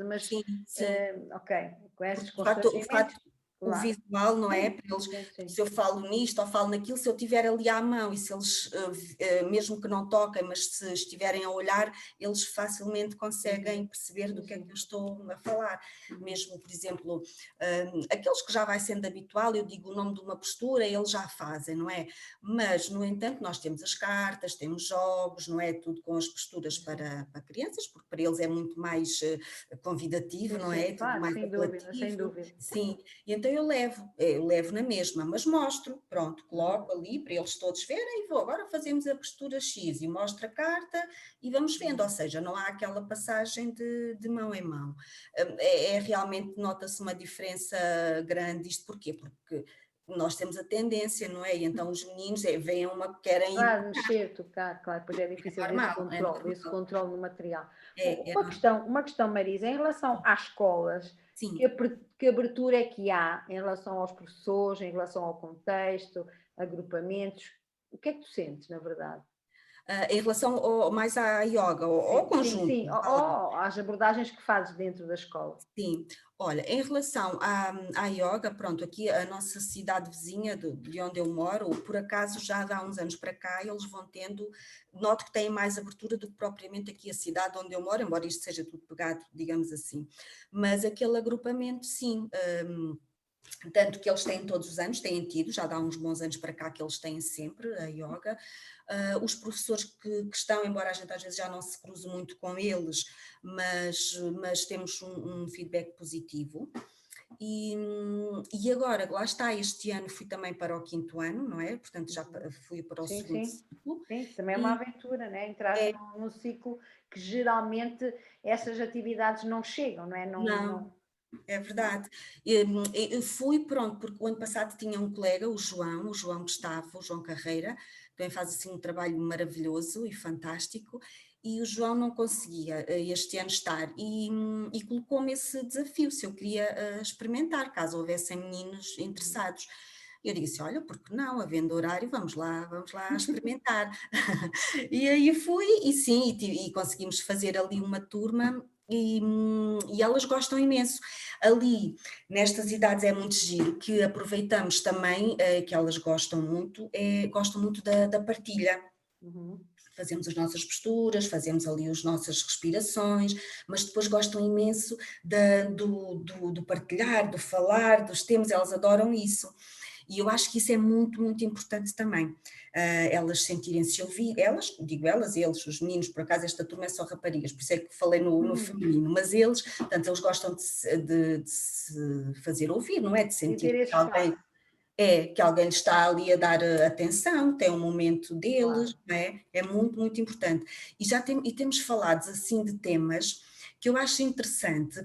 mas sim, sim. ok, com esses Porque constrangimentos, o claro. visual, não é? Para eles, Sim. se eu falo nisto ou falo naquilo, se eu tiver ali à mão e se eles, mesmo que não toquem, mas se estiverem a olhar, eles facilmente conseguem perceber do que é que eu estou a falar. Mesmo, por exemplo, aqueles que já vai sendo habitual, eu digo o nome de uma postura, eles já fazem, não é? Mas, no entanto, nós temos as cartas, temos jogos, não é? Tudo com as posturas para crianças, porque para eles é muito mais convidativo, não é? Tudo Claro, mais sem apelativo. dúvida. Sim, e então eu levo na mesma, mas mostro, pronto, coloco ali para eles todos verem e agora fazemos a postura X e mostro a carta e vamos vendo, ou seja, não há aquela passagem de mão em mão. Realmente nota-se uma diferença grande, isto porquê? Porque nós temos a tendência, não é? E então os meninos veem uma que querem ir Claro, mexer, tocar, claro, pois é difícil é normal. esse controle no material. É Uma questão, Marisa, em relação às escolas, sim. que abertura é que há em relação aos professores, em relação ao contexto, agrupamentos? O que é que tu sentes, na verdade? Em relação mais à yoga, ao conjunto. Sim, às abordagens que fazes dentro da escola. Sim, olha, em relação à yoga, pronto, aqui a nossa cidade vizinha de onde eu moro, por acaso já há uns anos para cá, eles vão tendo, noto que têm mais abertura do que propriamente aqui a cidade onde eu moro, embora isto seja tudo pegado, digamos assim. Mas aquele agrupamento, sim, tanto que eles têm todos os anos, têm tido, já há uns bons anos para cá que eles têm sempre a yoga. Os professores que estão, embora a gente às vezes já não se cruze muito com eles, mas temos um feedback positivo. E agora, lá está, este ano fui também para o 5º ano, não é? Portanto, já fui para o segundo ciclo. Sim, também é uma aventura, né? Entrar num ciclo que geralmente essas atividades não chegam, não é? Não. É verdade. Eu fui, pronto, porque o ano passado tinha um colega, o João Gustavo, o João Carreira, também faz assim um trabalho maravilhoso e fantástico, e o João não conseguia este ano estar, e colocou-me esse desafio, se eu queria experimentar, caso houvessem meninos interessados. Eu disse, olha, porque não, havendo horário, vamos lá experimentar. E aí fui, e sim, e conseguimos fazer ali uma turma, e elas gostam imenso. Ali, nestas idades é muito giro, que aproveitamos também, que elas gostam muito da partilha. Uhum. Fazemos as nossas posturas, fazemos ali as nossas respirações, mas depois gostam imenso do partilhar, do falar, dos temas, elas adoram isso. E eu acho que isso é muito, muito importante também. Elas sentirem-se ouvidas, eles, os meninos, por acaso esta turma é só raparigas, por isso é que falei no feminino, mas eles, portanto, eles gostam de se fazer ouvir, não é? De sentir que alguém lhes está ali a dar atenção, tem um momento deles, não é? É muito, muito importante. E temos falado assim de temas que eu acho interessante,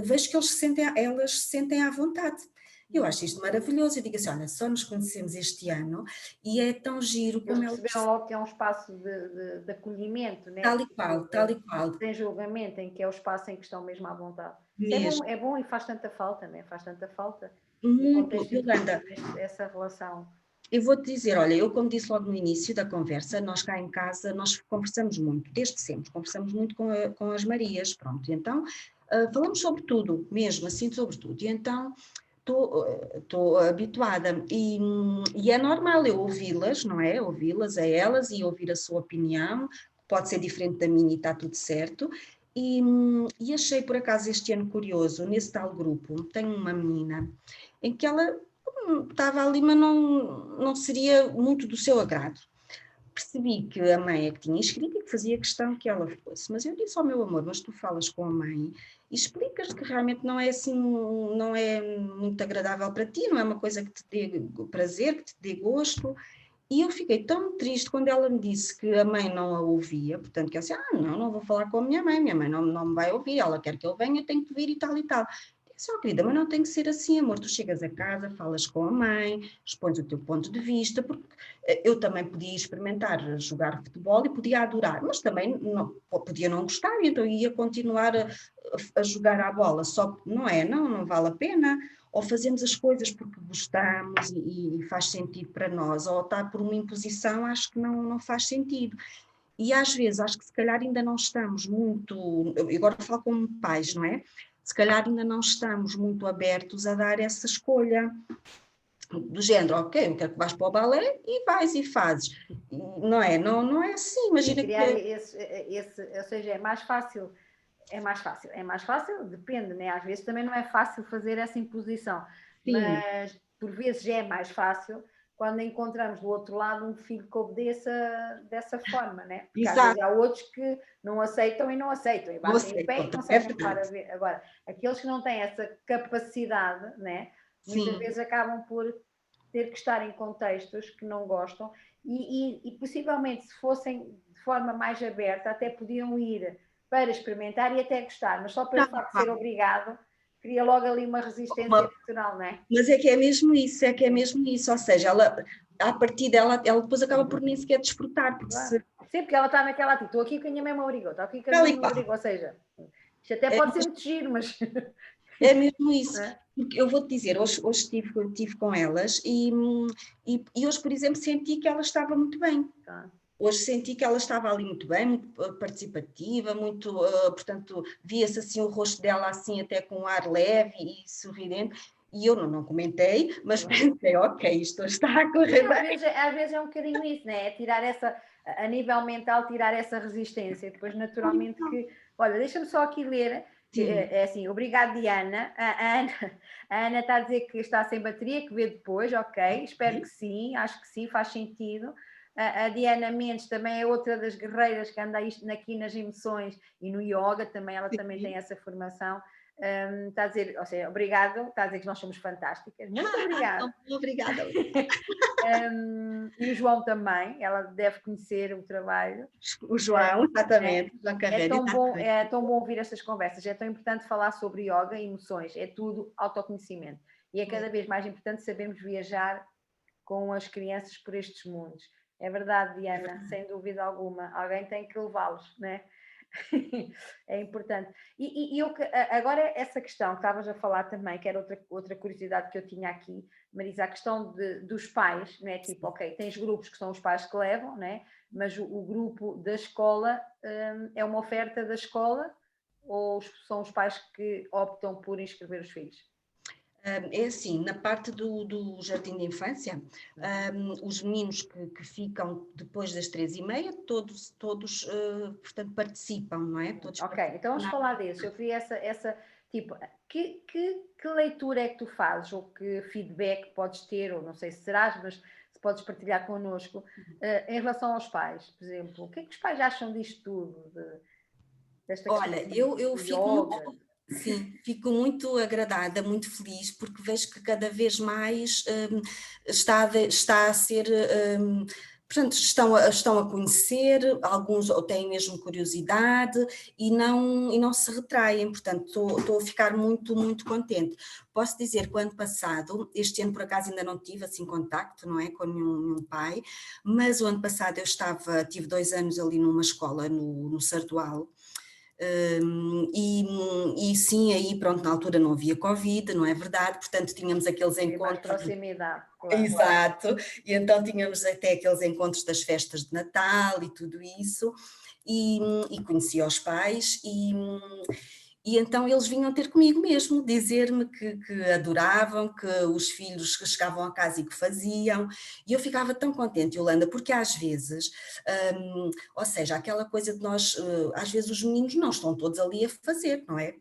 vejo que elas se sentem à vontade. Eu acho isto maravilhoso, eu digo assim, olha, só nos conhecemos este ano e é tão giro como eles perceberam logo que é um espaço de acolhimento, né? tal e qual. Sem julgamento, em que é o espaço em que estão mesmo à vontade. Mesmo. É bom e faz tanta falta, né? Faz tanta falta. Muito, Yolanda. Essa relação. Eu vou-te dizer, olha, eu como disse logo no início da conversa, nós cá em casa, nós conversamos muito, desde sempre, conversamos muito com as Marias, pronto, e então falamos sobre tudo, mesmo assim sobre tudo, e então estou habituada, e é normal eu ouvi-las, não é? Ouvi-las a elas e ouvir a sua opinião, pode ser diferente da minha e está tudo certo, e achei por acaso este ano curioso, nesse tal grupo, tenho uma menina, em que ela estava ali, mas não seria muito do seu agrado. Percebi que a mãe é que tinha escrito e que fazia questão que ela fosse, mas eu disse ao meu amor, mas tu falas com a mãe e explicas que realmente não é assim, não é muito agradável para ti, não é uma coisa que te dê prazer, que te dê gosto. E eu fiquei tão triste quando ela me disse que a mãe não a ouvia, portanto que eu disse, não vou falar com a minha mãe não me vai ouvir, ela quer que eu venha, eu tenho que vir e tal e tal. Disse, querida, mas não tem que ser assim, amor, tu chegas a casa, falas com a mãe, expões o teu ponto de vista, porque eu também podia experimentar jogar futebol e podia adorar, mas também podia não gostar, então ia continuar a jogar à bola, só não vale a pena, ou fazemos as coisas porque gostamos e faz sentido para nós, ou está por uma imposição, acho que não faz sentido. E às vezes, acho que se calhar ainda não estamos muito, agora falo como pais, não é? Se calhar ainda não estamos muito abertos a dar essa escolha, do género, ok, eu quero que vais para o balé e vais e fazes. Não é assim, imagina criar ou seja, é mais fácil, depende, né? Às vezes também não é fácil fazer essa imposição, sim, mas por vezes já é mais fácil quando encontramos do outro lado um filho que obedeça dessa forma, né? Porque às vezes há outros que não aceitam e batem o pé e conseguem parar a ver. Agora, aqueles que não têm essa capacidade, né? Muitas vezes acabam por ter que estar em contextos que não gostam e possivelmente se fossem de forma mais aberta até podiam ir para experimentar e até gostar, mas só pelo facto de ser obrigado cria logo ali uma resistência natural, não é? Mas é que é mesmo isso, ou seja, ela, a partir dela, ela depois acaba por nem sequer desfrutar, porque sempre que ela está naquela atitude, estou aqui que a minha mãe me obrigou, ou seja, isto até pode ser muito giro, mas... É mesmo isso, porque eu vou-te dizer, hoje estive com elas e hoje, por exemplo, senti que ela estava muito bem. Hoje senti que ela estava ali muito bem, muito participativa, muito, portanto, via-se assim o rosto dela assim até com um ar leve e sorridente, e eu não comentei, mas pensei, ok, isto está a correr bem. Às vezes é um bocadinho isso, né? É tirar essa, a nível mental, tirar essa resistência. Depois, naturalmente, que. Olha, deixa-me só aqui ler. É assim, obrigado, Diana. A Ana está a dizer que está sem bateria, que vê depois, ok. Espero que sim, acho que sim, faz sentido. A Diana Mendes também é outra das guerreiras que anda aqui nas emoções e no yoga também, ela também tem essa formação. Está a dizer, ou seja, obrigado, está a dizer que nós somos fantásticas. Muito obrigada. Obrigada. E o João também, ela deve conhecer o trabalho. O João, exatamente. É tão bom ouvir estas conversas, é tão importante falar sobre yoga e emoções, é tudo autoconhecimento. E é cada vez mais importante sabermos viajar com as crianças por estes mundos. É verdade, Diana, sem dúvida alguma. Alguém tem que levá-los, né? É importante. E eu, agora, essa questão que estavas a falar também, que era outra curiosidade que eu tinha aqui, Marisa, a questão dos pais, né? Tipo, ok, tens grupos que são os pais que levam, né? Mas o grupo da escola é uma oferta da escola ou são os pais que optam por inscrever os filhos? É assim, na parte do jardim de infância, os meninos que ficam depois das 3h30, todos portanto, participam, não é? Todos ok, então vamos falar disso. Eu queria essa tipo, que leitura é que tu fazes, ou que feedback podes ter, ou não sei se serás, mas se podes partilhar connosco, em relação aos pais, por exemplo, o que é que os pais acham disto tudo? Desta questão? Olha, eu fico muito, sim, fico muito agradada, muito feliz, porque vejo que cada vez mais está a ser, portanto, estão a conhecer, alguns têm mesmo curiosidade e não se retraem, portanto, estou a ficar muito, muito contente. Posso dizer que o ano passado, este ano por acaso ainda não tive assim contacto, não é, com nenhum pai, mas o ano passado tive 2 anos ali numa escola no Sardual. E sim, aí pronto, na altura não havia Covid, não é verdade, portanto tínhamos aqueles encontros. Mais proximidade, claro. Exato, e então tínhamos até aqueles encontros das festas de Natal e tudo isso, e conhecia os pais, e então eles vinham ter comigo mesmo, dizer-me que adoravam, que os filhos que chegavam a casa e que faziam, e eu ficava tão contente, Yolanda, porque às vezes, ou seja, aquela coisa de nós, às vezes os meninos não estão todos ali a fazer, não é?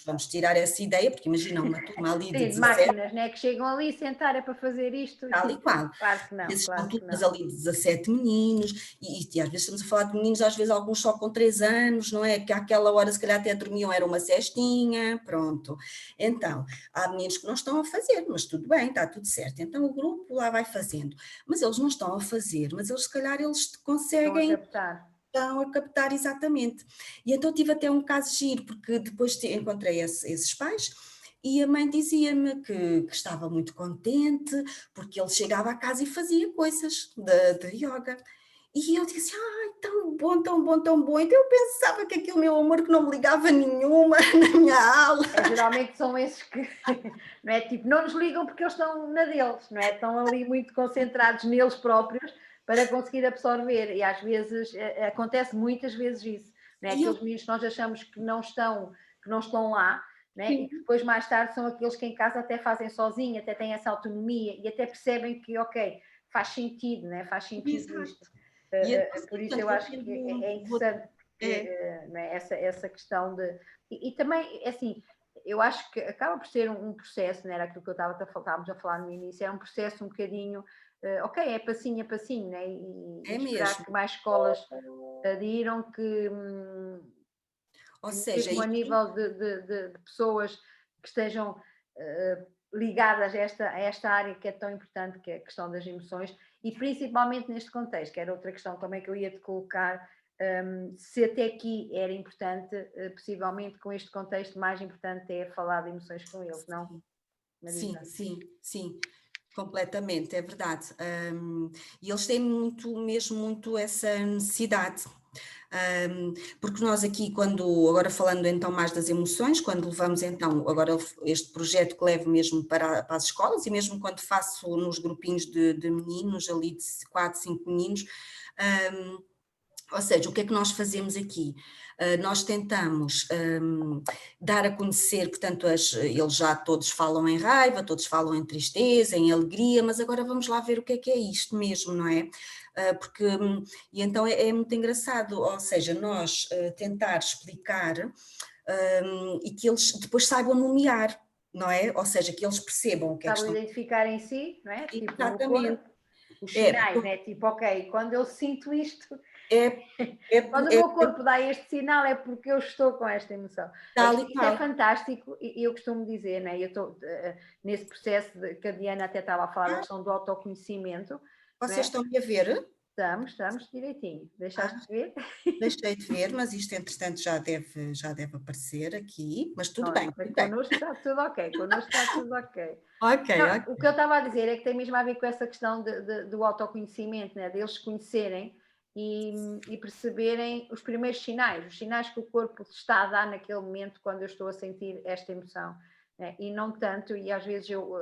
Vamos tirar essa ideia, porque imagina uma turma ali de 17... máquinas, né, que chegam ali sentar é para fazer isto. Tal e qual. Claro que não. Estão turmas ali de 17 meninos, e às vezes estamos a falar de meninos, às vezes alguns só com 3 anos, não é? Que àquela hora se calhar até dormiam, era uma cestinha, pronto. Então, há meninos que não estão a fazer, mas tudo bem, está tudo certo. Então o grupo lá vai fazendo. Mas eles não estão a fazer, mas eles se calhar eles conseguem... Estão a captar, exatamente. E então tive até um caso giro, porque depois encontrei esses pais e a mãe dizia-me que estava muito contente, porque ele chegava a casa e fazia coisas de yoga. E eu disse, ai, tão bom, tão bom, tão bom. Então eu pensava que aquele meu amor que não me ligava nenhuma na minha aula. Geralmente são esses que, não é? Tipo, não nos ligam porque eles estão na deles, não é? Estão ali muito concentrados neles próprios para conseguir absorver, e às vezes acontece muitas vezes isso, não é? Aqueles meninos que nós achamos que não estão lá, né? E que depois mais tarde são aqueles que em casa até fazem sozinhos, até têm essa autonomia e até percebem que, ok, faz sentido, né? Faz sentido isto. Por isso eu acho que é interessante né? essa questão de... E também, assim, eu acho que acaba por ser um processo, não era aquilo que estávamos a falar no início, é um processo um bocadinho... ok, é passinho a passinho, né? E esperar mesmo que mais escolas adiram, que ou seja, mesmo a nível de pessoas que estejam ligadas a esta área que é tão importante, que é a questão das emoções, e principalmente neste contexto, que era outra questão também que eu ia te colocar, se até aqui era importante, possivelmente com este contexto mais importante é falar de emoções com eles, não? Sim. Completamente, é verdade. E eles têm muito essa necessidade, Porque nós aqui, agora falando então mais das emoções, quando levamos então, agora este projeto que levo mesmo para as escolas, e mesmo quando faço nos grupinhos de meninos, ali de 4, 5 meninos, ou seja, o que é que nós fazemos aqui? Nós tentamos dar a conhecer, portanto, eles já todos falam em raiva, todos falam em tristeza, em alegria, mas agora vamos lá ver o que é isto mesmo, não é? Porque, e então é muito engraçado, ou seja, nós tentar explicar e que eles depois saibam nomear, não é? Ou seja, que eles percebam o que é que Sabem estão... identificar em si, não é? Tipo no Exatamente. corpo, os sinais, né? Tipo, ok, quando eu sinto isto, É, é, quando o meu corpo dá este sinal é porque eu estou com esta emoção. tal e Isso é qual. fantástico e eu costumo dizer, né? Eu estou nesse processo que a Diana até estava a falar da questão do autoconhecimento. Vocês Né? estão-me a ver? Estamos direitinho. Deixaste de ver? Deixei de ver, mas isto entretanto já deve aparecer aqui, mas tudo bem, tudo bem. Connosco está tudo ok, connosco está tudo ok. Ok, Não, ok. o que eu estava a dizer é que tem mesmo a ver com essa questão do autoconhecimento, né? Deles conhecerem e perceberem os primeiros sinais, os sinais que o corpo está a dar naquele momento quando eu estou a sentir esta emoção. Né? E não tanto, e às vezes eu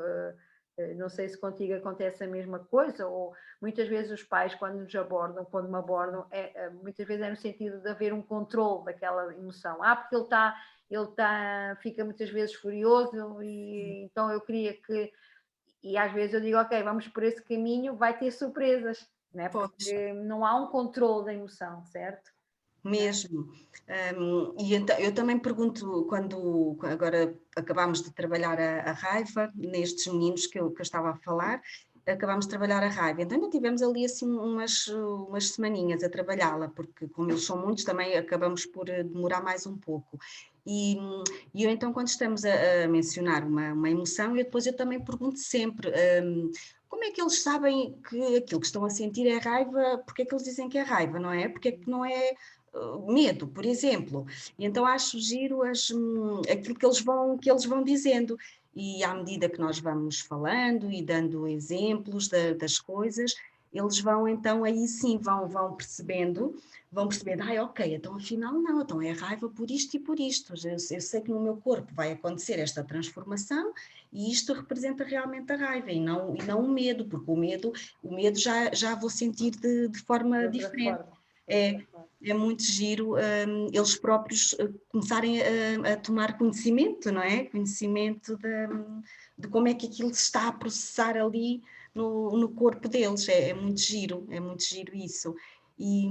não sei se contigo acontece a mesma coisa, ou muitas vezes os pais, quando me abordam, muitas vezes é no sentido de haver um controle daquela emoção. Porque fica muitas vezes furioso e então eu queria que, e às vezes eu digo, ok, vamos por esse caminho, vai ter surpresas, né? Pois, Porque não há um controle da emoção, certo? mesmo. E então, eu também pergunto, quando agora acabámos de trabalhar a raiva, nestes meninos que eu estava a falar, acabámos de trabalhar a raiva, então ainda tivemos ali assim umas semaninhas a trabalhá-la, porque como eles são muitos também acabamos por demorar mais um pouco. E, e eu então quando estamos a mencionar uma emoção, eu também pergunto sempre, como é que eles sabem que aquilo que estão a sentir é raiva, porque é que eles dizem que é raiva, não é? Porque é que não é medo, por exemplo. E então acho giro aquilo que eles vão dizendo. E à medida que nós vamos falando e dando exemplos das coisas, eles vão então aí sim vão percebendo, ok, então afinal não, então é raiva por isto e por isto. Eu sei que no meu corpo vai acontecer esta transformação e isto representa realmente a raiva e não o medo, porque o medo já vou sentir de forma De outra diferente. forma. É muito giro eles próprios começarem a tomar conhecimento, não é? Conhecimento de como é que aquilo se está a processar ali no corpo deles. É muito giro isso. E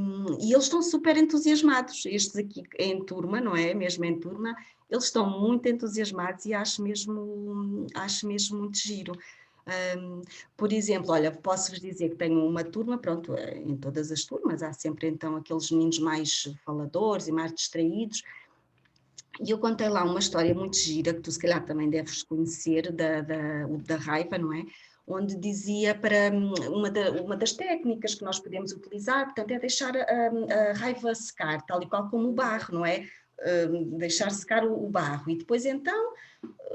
eles estão super entusiasmados, estes aqui em turma, não é? Mesmo em turma, eles estão muito entusiasmados e acho mesmo muito giro. Por exemplo, olha, posso-vos dizer que tenho uma turma, pronto, em todas as turmas há sempre então aqueles meninos mais faladores e mais distraídos, e eu contei lá uma história muito gira, que tu se calhar também deves conhecer, da raiva, não é? Onde dizia para uma das técnicas que nós podemos utilizar, portanto, é deixar a raiva secar, tal e qual como o barro, não é? Deixar secar o barro e depois então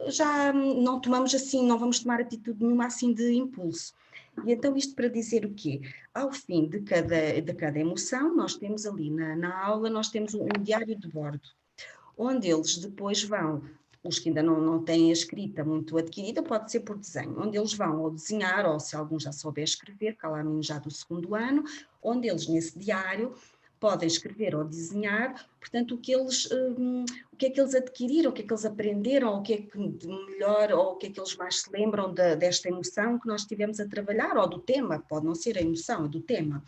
já não tomamos assim, não vamos tomar atitude nenhuma assim de impulso. E então isto para dizer o quê? Ao fim de cada emoção, nós temos ali na aula, nós temos um diário de bordo, onde eles depois vão, os que ainda não têm a escrita muito adquirida, pode ser por desenho, onde eles vão ou desenhar, ou se alguns já souber escrever, que há lá meninos já do segundo ano, onde eles nesse diário podem escrever ou desenhar, portanto, o que é que eles adquiriram, o que é que eles aprenderam, o que é que melhor, ou o que é que eles mais se lembram desta emoção que nós tivemos a trabalhar, ou do tema, pode não ser a emoção, é do tema.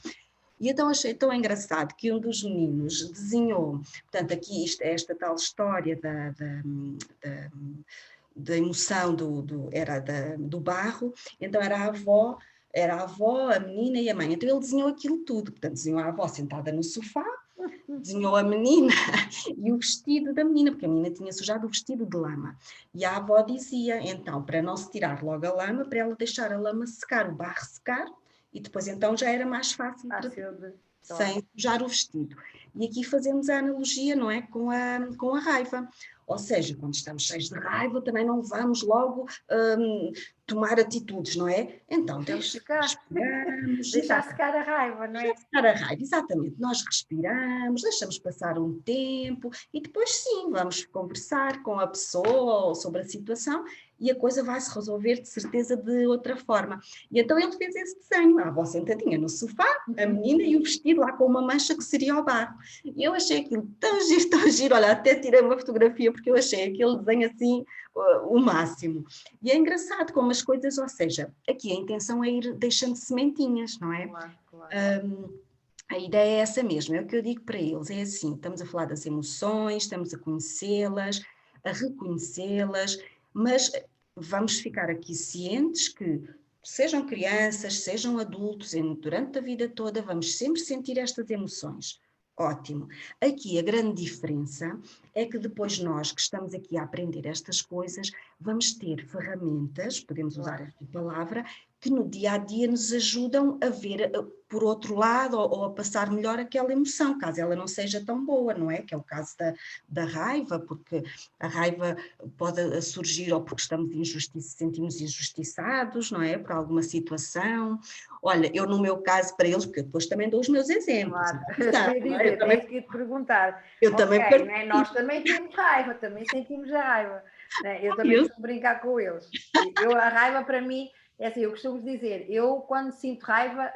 E então achei tão engraçado que um dos meninos desenhou, portanto, aqui esta tal história da emoção do barro, então era a avó, a menina e a mãe. Então ele desenhou aquilo tudo, portanto, desenhou a avó sentada no sofá, desenhou a menina e o vestido da menina, porque a menina tinha sujado o vestido de lama. E a avó dizia, então, para não se tirar logo a lama, para ela deixar a lama secar, o barro secar, e depois então já era mais fácil para sem sujar o vestido. E aqui fazemos a analogia, não é, com a raiva. Ou seja, quando estamos cheios de raiva, também não vamos logo tomar atitudes, não é? Então, Deixamos ficar. respiramos, Deixar secar a raiva, não é? secar a raiva, exatamente. Nós respiramos, deixamos passar um tempo e depois sim, vamos conversar com a pessoa sobre a situação e a coisa vai se resolver de certeza de outra forma. E então ele fez esse desenho, a avó sentadinha no sofá, a menina e o vestido lá com uma mancha que seria o barro. E eu achei aquilo tão giro, olha, até tirei uma fotografia porque eu achei aquele desenho assim o máximo. E é engraçado como as coisas, ou seja, aqui a intenção é ir deixando sementinhas, não é? Claro, claro. A ideia é essa mesmo, é o que eu digo para eles, é assim, estamos a falar das emoções, estamos a conhecê-las, a reconhecê-las, mas vamos ficar aqui cientes que sejam crianças, sejam adultos, durante a vida toda vamos sempre sentir estas emoções. Ótimo. Aqui a grande diferença é que depois nós que estamos aqui a aprender estas coisas, vamos ter ferramentas, podemos usar esta palavra, que no dia a dia nos ajudam a ver por outro lado ou a passar melhor aquela emoção, caso ela não seja tão boa, não é? Que é o caso da raiva, porque a raiva pode surgir ou porque sentimos injustiçados, não é? Por alguma situação. Olha, eu no meu caso para eles, porque eu depois também dou os meus exemplos. Claro, Eu também, tenho que te perguntar. eu também Ok, né? Nós também temos raiva, também sentimos a raiva. Né? Eu também costumo brincar com eles. A raiva para mim, é assim, eu costumo dizer, eu quando sinto raiva,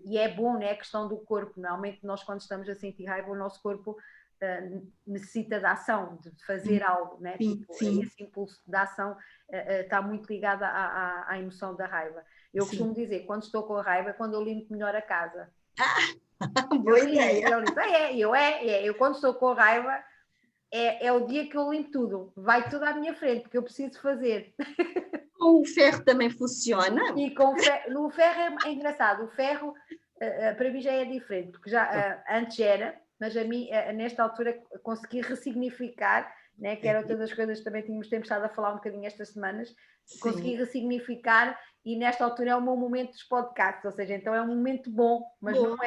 e é bom, né, a questão do corpo, normalmente nós quando estamos a sentir raiva, o nosso corpo necessita de ação, de fazer algo, né? Sim, tipo, sim. esse impulso de ação está muito ligado à emoção da raiva. Eu costumo dizer, quando estou com a raiva, é quando eu limpo melhor a casa. Boa ideia. Eu quando estou com raiva, é o dia que eu limpo tudo, vai tudo à minha frente, porque eu preciso fazer. O ferro também funciona? E no ferro é engraçado, o ferro para mim já é diferente, porque já antes era, mas a mim, nesta altura, consegui ressignificar, né, que era outra das coisas que também temos estado a falar um bocadinho estas semanas, consegui ressignificar e nesta altura é o meu momento dos podcasts, ou seja, então é um momento bom, mas não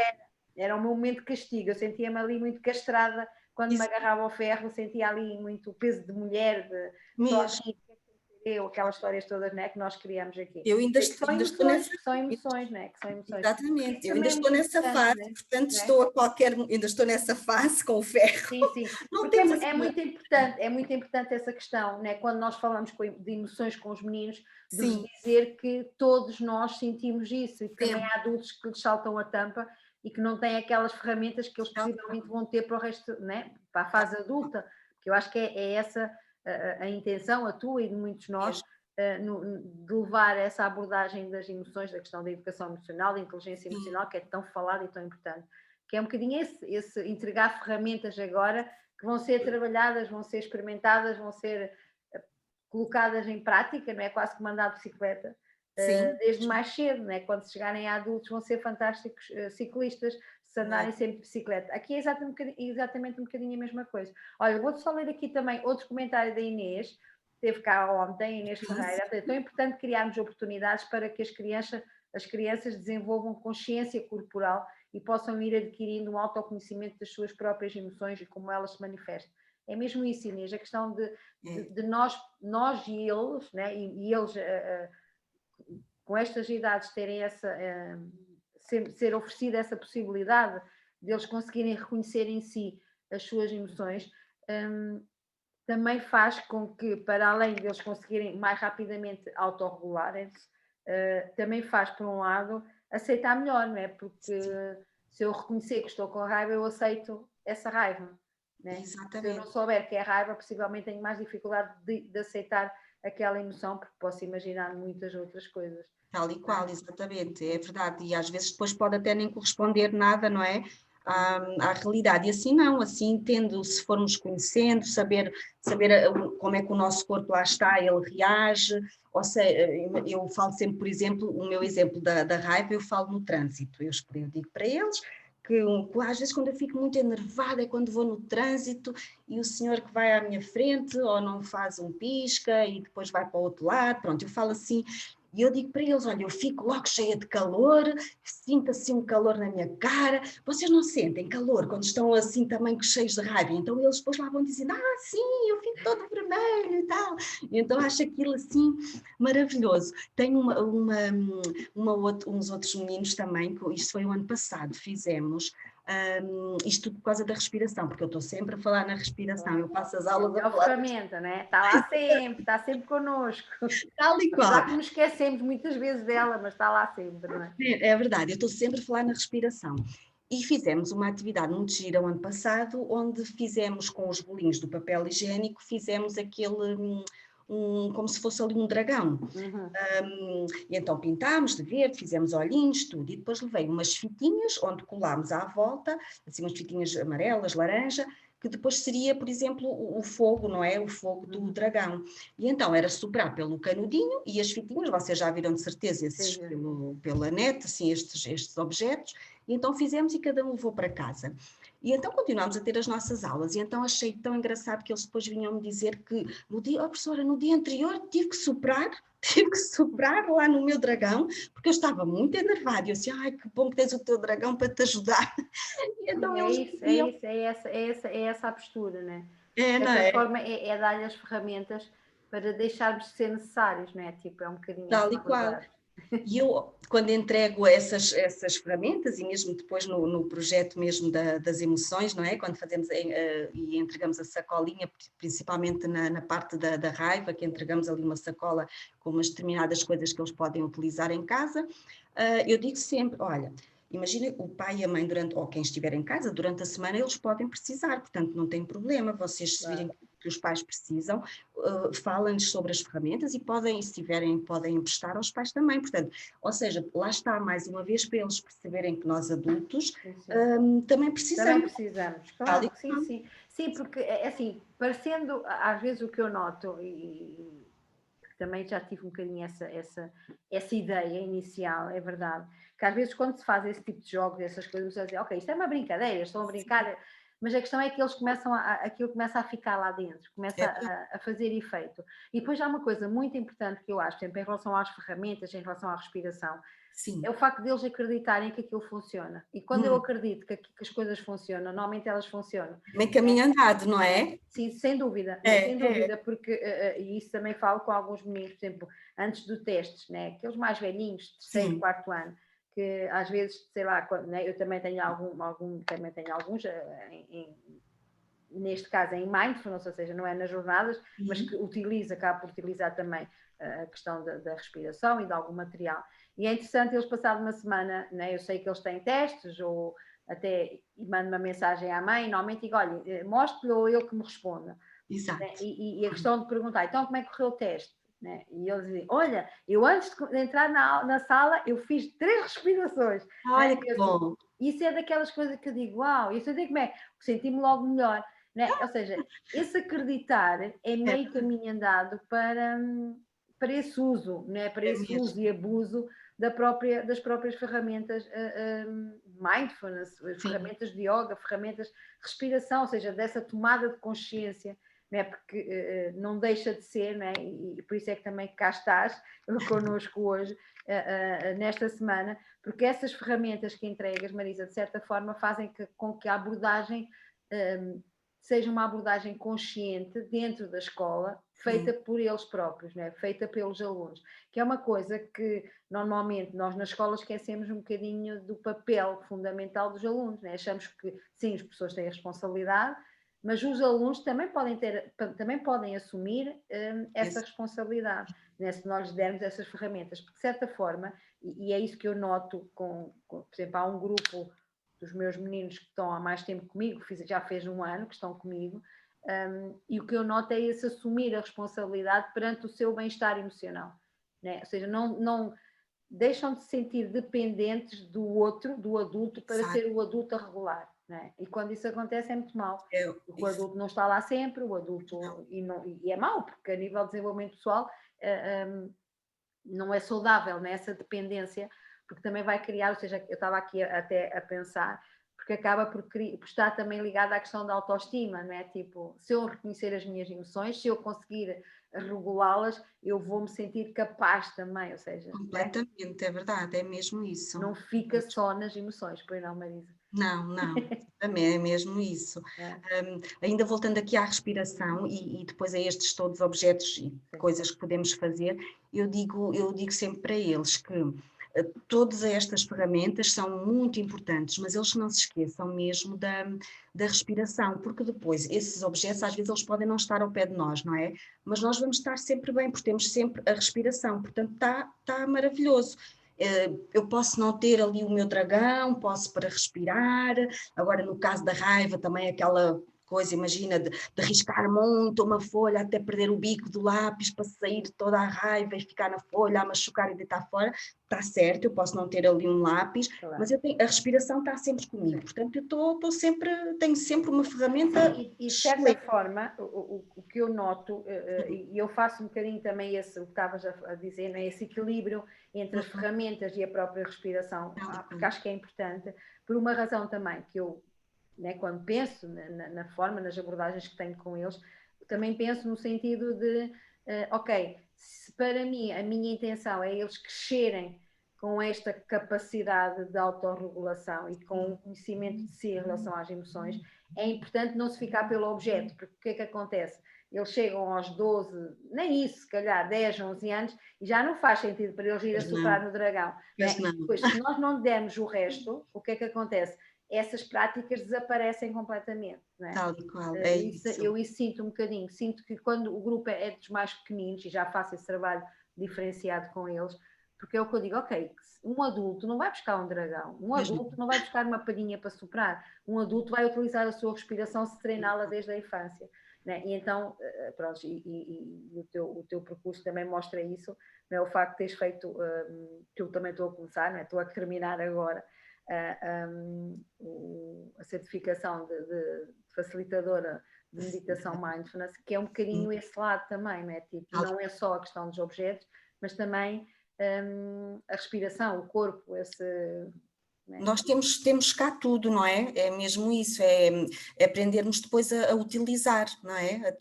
era o meu momento de castigo, eu sentia-me ali muito castrada quando me agarrava ao ferro, sentia ali muito o peso de mulher, de só aqui, aquelas histórias todas, né, que nós criamos aqui. Eu ainda estou nessa. São emoções, né? Que são emoções. Exatamente, eu ainda estou nessa fase, né? portanto ainda estou nessa fase com o ferro. Sim, sim. Não porque temos é muito importante essa questão, né? Quando nós falamos de emoções com os meninos, de dizer que todos nós sentimos isso e que também há adultos que lhes saltam a tampa e que não têm aquelas ferramentas que eles possivelmente vão ter para o resto, né? Para a fase adulta, que eu acho que é essa a intenção, a tua e de muitos nós, de levar essa abordagem das emoções, da questão da educação emocional, da inteligência emocional, que é tão falada e tão importante, que é um bocadinho esse entregar ferramentas agora que vão ser trabalhadas, vão ser experimentadas, vão ser colocadas em prática, não é? Quase que mandar de bicicleta, desde mais cedo, não é? Quando chegarem a adultos vão ser fantásticos ciclistas, se andarem sempre de bicicleta. Aqui é exatamente um bocadinho a mesma coisa. Olha, vou-te só ler aqui também outro comentário da Inês, teve cá ontem, Inês Ferreira. É tão importante criarmos oportunidades para que as crianças desenvolvam consciência corporal e possam ir adquirindo um autoconhecimento das suas próprias emoções e como elas se manifestam. É mesmo isso, Inês, a questão de nós e eles, né? e eles com estas idades terem ser oferecida essa possibilidade de eles conseguirem reconhecer em si as suas emoções, também faz com que, para além de eles conseguirem mais rapidamente autorregularem-se, também faz, por um lado, aceitar melhor, não é? Porque se eu reconhecer que estou com raiva, eu aceito essa raiva. Né? Se eu não souber que é raiva, possivelmente tenho mais dificuldade de aceitar aquela emoção, porque posso imaginar muitas outras coisas. Tal e qual, exatamente, é verdade. E às vezes depois pode até nem corresponder nada, não é? À realidade. E assim não, assim tendo, se formos conhecendo, saber como é que o nosso corpo lá está, ele reage. Ou seja, eu falo sempre, por exemplo, o meu exemplo da raiva, eu falo no trânsito. Eu digo para eles que às vezes quando eu fico muito enervada é quando vou no trânsito e o senhor que vai à minha frente ou não faz um pisca e depois vai para o outro lado, pronto, eu falo assim. E eu digo para eles, olha, eu fico logo cheia de calor, sinto assim um calor na minha cara. Vocês não sentem calor quando estão assim também cheios de raiva? Então eles depois lá vão dizendo, sim, eu fico todo vermelho e tal. E então acho aquilo assim maravilhoso. Tenho uns outros meninos também, isto foi o ano passado, fizemos isto tudo por causa da respiração, porque eu estou sempre a falar na respiração, eu passo as aulas a É a falar. ferramenta, né? Está sempre connosco. Tal e qual. Apesar que nos esquecemos muitas vezes dela, mas está lá sempre, não é? É verdade, eu estou sempre a falar na respiração. E fizemos uma atividade muito gira o ano passado, onde fizemos com os bolinhos do papel higiênico, fizemos aquele, como se fosse ali um dragão. E então pintámos de verde, fizemos olhinhos, tudo, e depois levei umas fitinhas, onde colámos à volta, assim umas fitinhas amarelas, laranja, que depois seria, por exemplo, o fogo, não é? O fogo do dragão. E então era soprar pelo canudinho e as fitinhas, vocês já viram de certeza esses pela net, assim, estes objetos, e então fizemos e cada um levou para casa. E então continuámos a ter as nossas aulas, e então achei tão engraçado que eles depois vinham-me dizer que no dia, professora, no dia anterior tive que soprar lá no meu dragão, porque eu estava muito enervada, e eu assim, que bom que tens o teu dragão para te ajudar. E então é essa a postura, né? De certa forma é dar-lhe as ferramentas para deixarmos de ser necessários, não é? Tipo, é um bocadinho tal e qual. E eu, quando entrego essas ferramentas, e mesmo depois no projeto mesmo das emoções, não é? Quando fazemos e entregamos a sacolinha, principalmente na parte da raiva, que entregamos ali uma sacola com umas determinadas coisas que eles podem utilizar em casa, eu digo sempre, olha, imagina o pai e a mãe, ou quem estiver em casa, durante a semana eles podem precisar, portanto não tem problema, vocês se virem que os pais precisam, falam-lhes sobre as ferramentas e podem, se tiverem, podem emprestar aos pais também, portanto, ou seja, lá está mais uma vez para eles perceberem que nós adultos também precisamos. Também precisamos, claro, sim. Sim, porque assim, parecendo, às vezes o que eu noto, e também já tive um bocadinho essa ideia inicial, é verdade, que às vezes quando se faz esse tipo de jogos, essas coisas, você diz, ok, isto é uma brincadeira, estão a brincar, mas a questão é que eles aquilo começa a ficar lá dentro, começa a fazer efeito. E depois há uma coisa muito importante que eu acho, por exemplo, em relação às ferramentas, em relação à respiração, Sim. é o facto deles acreditarem que aquilo funciona. E quando eu acredito que as coisas funcionam, normalmente elas funcionam. Meio caminho andado, não é? Sim, sem dúvida, porque, e isso também falo com alguns meninos, por exemplo, antes do testes, né? Aqueles mais velhinhos, terceiro, quarto ano, que às vezes, sei lá, né? Eu também tenho alguns, neste caso em mindfulness, ou seja, não é nas jornadas, mas que acaba por utilizar também a questão da respiração e de algum material. E é interessante, eles passaram uma semana, né? Eu sei que eles têm testes, ou até mando uma mensagem à mãe, normalmente digo, olha, mostre-lhe ou ele que me responda. Exato. Né? E a questão de perguntar, então como é que correu o teste? Né? E eles dizem, olha, eu antes de entrar na sala, eu fiz 3 respirações. Olha né? que bom. Isso é daquelas coisas que eu digo, uau, isso eu digo como é, senti-me logo melhor. Né? Ou seja, esse acreditar é meio caminho andado para esse uso, né? Para esse uso e abuso das próprias ferramentas mindfulness, ferramentas de yoga, ferramentas de respiração, ou seja, dessa tomada de consciência, né? Porque não deixa de ser, né? E por isso é que também cá estás connosco hoje, nesta semana, porque essas ferramentas que entregas, Marisa, de certa forma fazem com que a abordagem seja uma abordagem consciente dentro da escola, feita por eles próprios, né? Feita pelos alunos, que é uma coisa que normalmente nós na escola esquecemos um bocadinho do papel fundamental dos alunos, né? Achamos que sim, as pessoas têm a responsabilidade, mas os alunos também podem assumir essa responsabilidade, né? Se nós lhes dermos essas ferramentas, porque de certa forma, e é isso que eu noto por exemplo, há um grupo dos meus meninos que estão há mais tempo comigo, já fez 1 ano que estão comigo, e o que eu noto é esse assumir a responsabilidade perante o seu bem-estar emocional, né? Ou seja, não deixam de se sentir dependentes do outro, do adulto, para ser o adulto a regular, né? E quando isso acontece é muito mau, porque o adulto não está lá sempre, o adulto, e é mau, porque a nível de desenvolvimento pessoal não é saudável, né? Essa dependência, porque também vai criar, ou seja, eu estava aqui até a pensar, porque acaba por estar também ligada à questão da autoestima, não é? Tipo, se eu reconhecer as minhas emoções, se eu conseguir regulá-las, eu vou me sentir capaz também, ou seja, Completamente, é verdade, é mesmo isso. não fica só nas emoções, pois não, Marisa? Não, também é mesmo isso. Ainda voltando aqui à respiração e depois a estes todos objetos e coisas que podemos fazer, eu digo sempre para eles que todas estas ferramentas são muito importantes, mas eles não se esqueçam mesmo da respiração, porque depois esses objetos às vezes eles podem não estar ao pé de nós, não é? Mas nós vamos estar sempre bem, porque temos sempre a respiração, portanto está maravilhoso. Eu posso não ter ali o meu dragão, posso para respirar, agora no caso da raiva também aquela coisa, imagina, de riscar muito uma folha até perder o bico do lápis para sair toda a raiva e ficar na folha a machucar e deitar fora, está certo, eu posso não ter ali um lápis, claro. Mas a respiração está sempre comigo, portanto eu tenho sempre uma ferramenta. E de certa forma, o que eu noto, e eu faço um bocadinho também o que estavas a dizer, não é? Esse equilíbrio entre as ferramentas e a própria respiração, porque acho que é importante, por uma razão também, que eu, né, quando penso na forma, nas abordagens que tenho com eles, também penso no sentido de, ok, se para mim a minha intenção é eles crescerem com esta capacidade de autorregulação e com o conhecimento de si em relação às emoções, é importante não se ficar pelo objeto, porque o que é que acontece? Eles chegam aos 12, nem isso, se calhar 10, 11 anos, e já não faz sentido para eles ir a soprar no dragão. Né? Pois, se nós não dermos o resto, o que é que acontece? Essas práticas desaparecem completamente. Não é? Tal e qual, é isso. Eu isso sinto um bocadinho. Sinto que quando o grupo é dos mais pequeninos, e já faço esse trabalho diferenciado com eles, porque é o que eu digo, ok, um adulto não vai buscar um dragão, um adulto não vai buscar uma palhinha para soprar, um adulto vai utilizar a sua respiração se treiná-la desde a infância. Né? E então, pronto, o teu percurso também mostra isso, né? O facto de teres feito, que eu também estou a começar, né? Estou a terminar agora a certificação de facilitadora de meditação mindfulness, que é um bocadinho esse lado também, né? Tipo, não é só a questão dos objetos, mas também a respiração, o corpo, esse... Né? Nós temos cá tudo, não é? É mesmo isso, é aprendermos depois a utilizar, não é?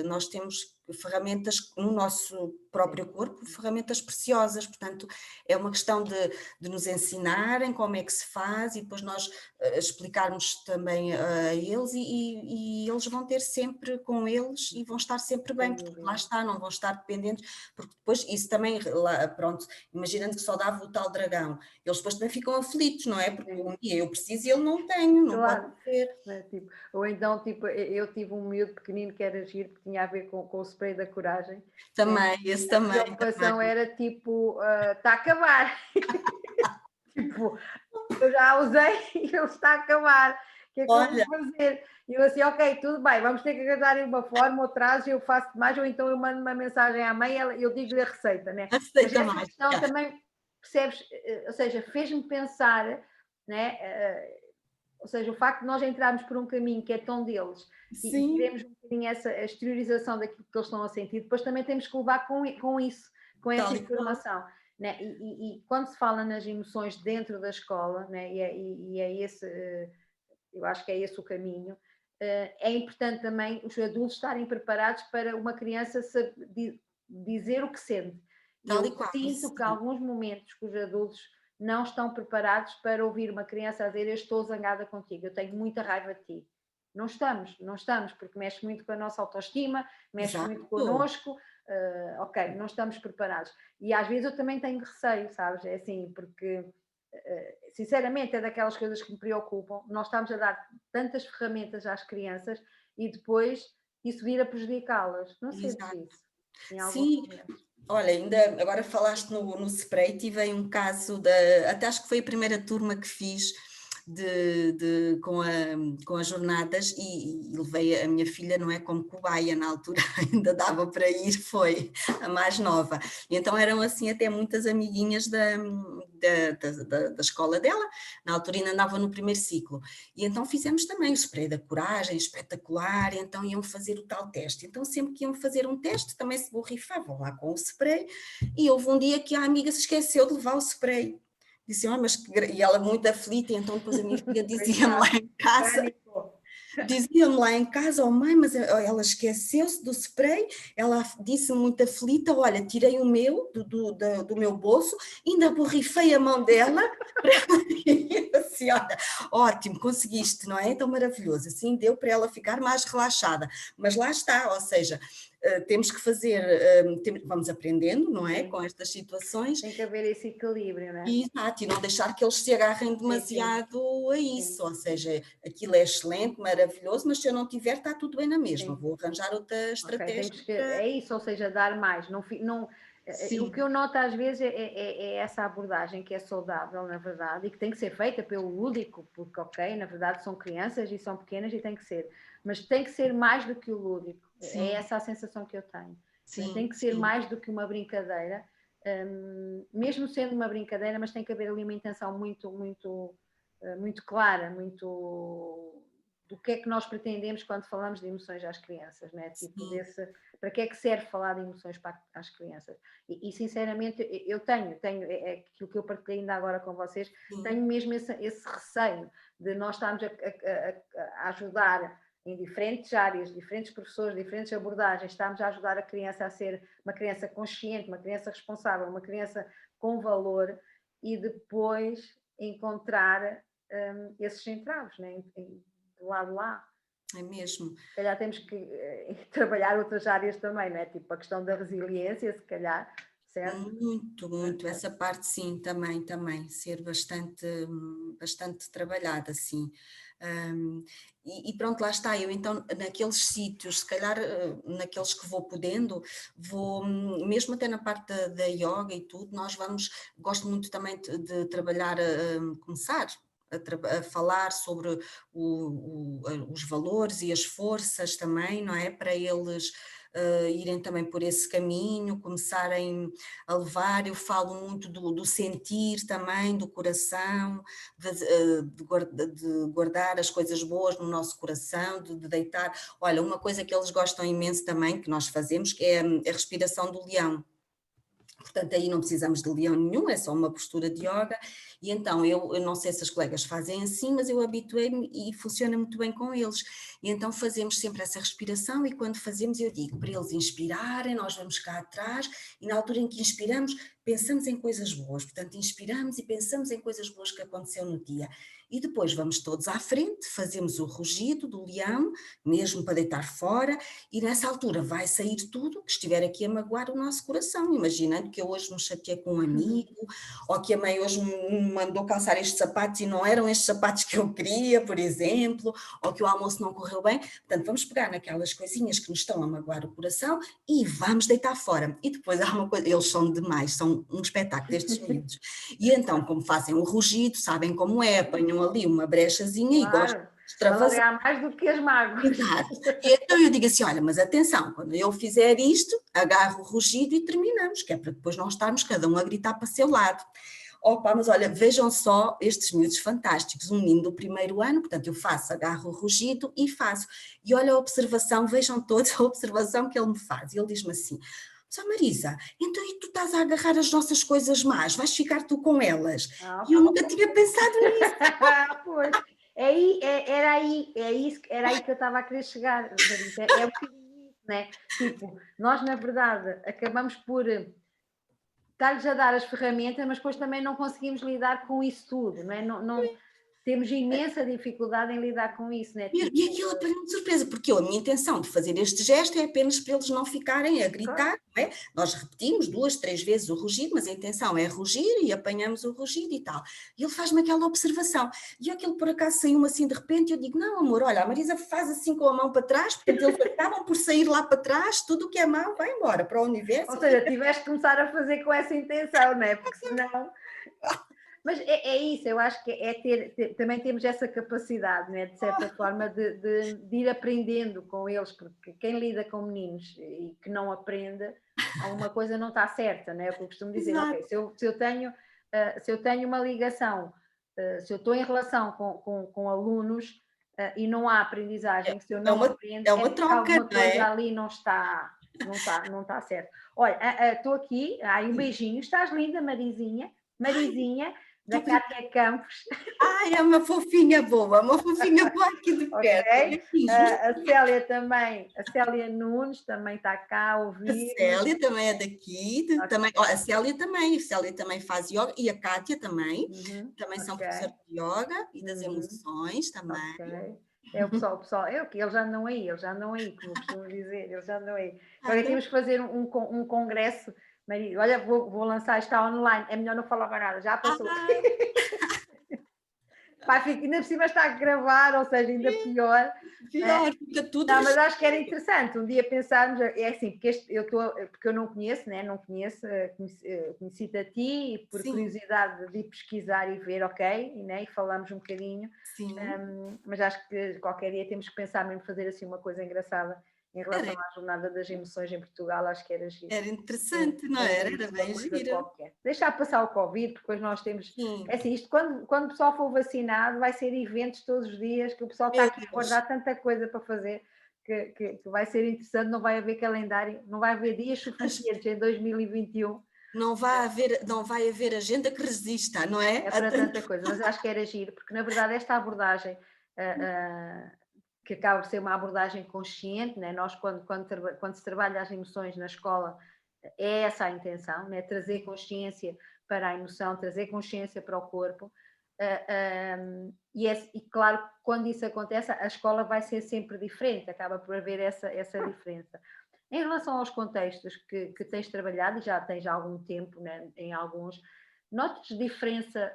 Nós temos ferramentas no nosso próprio corpo, ferramentas preciosas, portanto é uma questão de nos ensinarem como é que se faz e depois nós explicarmos também a eles e eles vão ter sempre com eles e vão estar sempre bem, porque lá está, não vão estar dependentes, porque depois isso também, pronto, imaginando que só dava o tal dragão, eles depois também ficam aflitos, não é? Porque um dia eu preciso e ele não tenho, não claro. pode ter. É, tipo, ou então, tipo, eu tive um miúdo pequenino que era giro, que tinha a ver com o spray da coragem. Também, esse também. A preocupação também. Era tipo, está a acabar. Tipo, eu já usei e ele está a acabar. O que é que eu vou fazer? E eu assim, ok, tudo bem, vamos ter que agarrar em uma forma, ou traz, eu faço mais, ou então eu mando uma mensagem à mãe, eu digo-lhe a receita, né? A receita mas essa questão também, percebes, ou seja, fez-me pensar, né? Ou seja, o facto de nós entrarmos por um caminho que é tão deles e teremos um bocadinho essa exteriorização daquilo que eles estão a sentir, depois também temos que levar com isso, com essa informação. Né? E quando se fala nas emoções dentro da escola, né? e é esse, eu acho que é esse o caminho, é importante também os adultos estarem preparados para uma criança dizer o que sente. E eu sinto que há alguns momentos que os adultos não estão preparados para ouvir uma criança a dizer eu estou zangada contigo, eu tenho muita raiva de ti. Não estamos, porque mexe muito com a nossa autoestima, mexe muito connosco, ok, não estamos preparados. E às vezes eu também tenho receio, sabes? É assim, porque sinceramente é daquelas coisas que me preocupam. Nós estamos a dar tantas ferramentas às crianças e depois isso vir a prejudicá-las. Não sei disso. Sim. Olha, ainda agora falaste no spray, tive aí um caso, até acho que foi a primeira turma que fiz com as jornadas e levei a minha filha, não é, como cobaia na altura, ainda dava para ir, foi a mais nova. E então eram assim até muitas amiguinhas da escola dela, na altura ainda andava no primeiro ciclo. E então fizemos também o spray da coragem, espetacular, e então iam fazer o tal teste. Então sempre que iam fazer um teste também se borrifavam lá com o spray e houve um dia que a amiga se esqueceu de levar o spray. Disse, mas e ela muito aflita, e então depois a minha filha dizia-me lá em casa, dizia-me lá em casa, oh mãe, mas ela esqueceu-se do spray, ela disse-me muito aflita, olha, tirei o meu, do meu bolso, ainda borrifei a mão dela, para ela ir, assim, olha, ótimo, conseguiste, não é? Então maravilhoso, assim deu para ela ficar mais relaxada, mas lá está, ou seja, temos que fazer, vamos aprendendo, não é? Com estas situações. Tem que haver esse equilíbrio, não é? Exato, e não deixar que eles se agarrem demasiado a isso, ou seja, aquilo é excelente, maravilhoso, mas se eu não tiver, está tudo bem na mesma, vou arranjar outra estratégia. É isso, ou seja, dar mais. Não, o que eu noto às vezes é essa abordagem que é saudável, na verdade, e que tem que ser feita pelo lúdico, porque, ok, na verdade são crianças e são pequenas e tem que ser, mas tem que ser mais do que o lúdico. Sim. É essa a sensação que eu tenho. Sim, tem que ser mais do que uma brincadeira, mesmo sendo uma brincadeira, mas tem que haver ali uma intenção muito, muito, muito clara, muito do que é que nós pretendemos quando falamos de emoções às crianças, né? Tipo para que é que serve falar de emoções para as crianças? E sinceramente eu tenho aquilo que eu partilhei ainda agora com vocês, tenho mesmo esse receio de nós estarmos a ajudar em diferentes áreas, diferentes professores, diferentes abordagens, estamos a ajudar a criança a ser uma criança consciente, uma criança responsável, uma criança com valor, e depois encontrar esses entraves, né? Do lado lá. É mesmo. Se calhar temos que trabalhar outras áreas também, não é? Tipo a questão da resiliência, se calhar, certo? Muito. Essa parte sim, também, ser bastante trabalhada, sim. E pronto, lá está, eu então naqueles sítios, se calhar naqueles que vou podendo, mesmo até na parte da yoga e tudo, gosto muito também de trabalhar, começar a falar sobre os valores e as forças também, não é? Para eles irem também por esse caminho, começarem a levar. Eu falo muito do sentir também, do coração, de guardar as coisas boas no nosso coração, de deitar. Olha, uma coisa que eles gostam imenso também, que nós fazemos, que é a respiração do leão. Portanto, aí não precisamos de leão nenhum, é só uma postura de yoga, e então eu não sei se as colegas fazem assim, mas eu habituei-me e funciona muito bem com eles, e então fazemos sempre essa respiração, e quando fazemos eu digo para eles inspirarem, nós vamos cá atrás, e na altura em que inspiramos, pensamos em coisas boas, portanto inspiramos e pensamos em coisas boas que aconteceu no dia, e depois vamos todos à frente, fazemos o rugido do leão, mesmo para deitar fora, e nessa altura vai sair tudo que estiver aqui a magoar o nosso coração, imaginando que eu hoje me chateei com um amigo, ou que a mãe hoje me mandou calçar estes sapatos e não eram estes sapatos que eu queria, por exemplo, ou que o almoço não correu bem. Portanto, vamos pegar naquelas coisinhas que nos estão a magoar o coração e vamos deitar fora. E depois há uma coisa, eles são demais, são um espetáculo destes miúdos. E então, como fazem o rugido, sabem como é, apanham ali uma brechazinha, claro, e gostam de extravasar mais do que as mágoas. Exato. E então eu digo assim, olha, mas atenção, quando eu fizer isto, agarro o rugido e terminamos, que é para depois não estarmos cada um a gritar para o seu lado. Opa, mas olha, vejam só estes miúdos fantásticos, um menino do primeiro ano, portanto eu agarro o rugido e faço. E olha a observação, vejam todos a observação que ele me faz. E ele diz-me assim, só Marisa, então e tu estás a agarrar as nossas coisas más, vais ficar tu com elas? E eu nunca tinha pensado nisso. Pois. Era aí que eu estava a querer chegar, é um bocadinho isso, né? Tipo, nós na verdade acabamos por estar-lhes a dar as ferramentas, mas depois também não conseguimos lidar com isso tudo, não é? Não, temos imensa dificuldade em lidar com isso, né? Tipo, e aquilo apanhou-me de surpresa, porque a minha intenção de fazer este gesto é apenas para eles não ficarem a gritar, não é? Nós repetimos 2, 3 vezes o rugido, mas a intenção é rugir e apanhamos o rugido e tal. E ele faz-me aquela observação. E aquilo por acaso saiu-me assim de repente, e eu digo, não amor, olha, a Marisa faz assim com a mão para trás, portanto eles acabam por sair lá para trás, tudo o que é mau vai embora para o universo. Ou seja, tiveste de começar a fazer com essa intenção, não é? Porque senão... Mas é isso, eu acho que também temos essa capacidade, né, de certa forma, de ir aprendendo com eles, porque quem lida com meninos e que não aprende, alguma coisa não está certa, né? É o que eu costumo dizer. Okay, se eu tenho uma ligação, se eu estou em relação com alunos e não há aprendizagem, se eu não aprendo, porque alguma coisa ali não está certo. Olha, estou aqui, um beijinho, estás linda, Marizinha. da Cátia Campos. Ai, é uma fofinha boa aqui de perto. Ok. Aqui, A Célia também, a Célia Nunes também está cá a a ouvir. Célia também é daqui, também, Ok. a Célia também faz yoga e a Cátia também, também são Ok. professores de yoga e das emoções também. Ok. É o pessoal, é o que eles já andam aí, como eu costumo dizer, eles já andam aí. Agora Anda. temos que fazer um congresso, Maria, olha, vou lançar, está online, é melhor não falar mais nada, já passou. Ah, Vai, ainda por cima está a gravar, ou seja, ainda pior. pior, fica tudo Não, mas acho que era interessante um dia pensarmos, é assim, porque eu não conheço, né? Não conheço, conheci-te a ti e por Sim, curiosidade de ir pesquisar e ver, ok, né? E falamos um bocadinho, sim. mas acho que qualquer dia temos que pensar mesmo fazer assim uma coisa engraçada em Era, relação à Jornada das Emoções em Portugal, acho que era giro. era interessante, não era? Era Uma bem coisa giro. qualquer. Deixar passar o Covid, porque depois nós temos. Sim, É assim, isto quando o pessoal for vacinado, vai ser eventos todos os dias, que o pessoal está meu aqui a Deus. guardar tanta coisa para fazer, que vai ser interessante, não vai haver calendário, não vai haver dias suficientes em 2021. Não vai haver agenda que resista, não é? É para tanta coisa, mas eu acho que era giro, porque na verdade esta abordagem. Que acaba por ser uma abordagem consciente, né? Nós quando se trabalha as emoções na escola, é essa a intenção, né? Trazer consciência para a emoção, trazer consciência para o corpo, e claro, quando isso acontece, a escola vai ser sempre diferente, acaba por haver essa diferença. Em relação aos contextos que tens trabalhado, e já tens há algum tempo, né, em alguns, notas diferença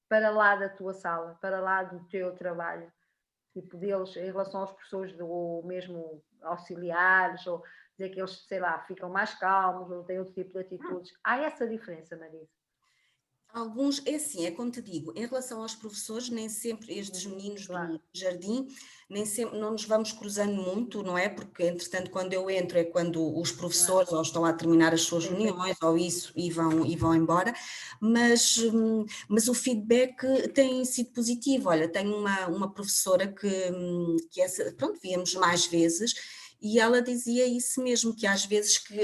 para lá da tua sala, para lá do teu trabalho? Tipo deles em relação aos professores ou mesmo auxiliares, ou dizer que eles, sei lá, ficam mais calmos ou têm outro tipo de atitudes. Há essa diferença, Marisa? Alguns, é assim, é como te digo, em relação aos professores, nem sempre estes meninos Claro. do jardim, nem sempre não nos vamos cruzando muito, não é? Porque, entretanto, quando eu entro é quando os professores ou estão a terminar as suas reuniões ou isso e vão embora, mas o feedback tem sido positivo. Olha, tenho uma professora que pronto, víamos mais vezes, e ela dizia isso mesmo, que às vezes que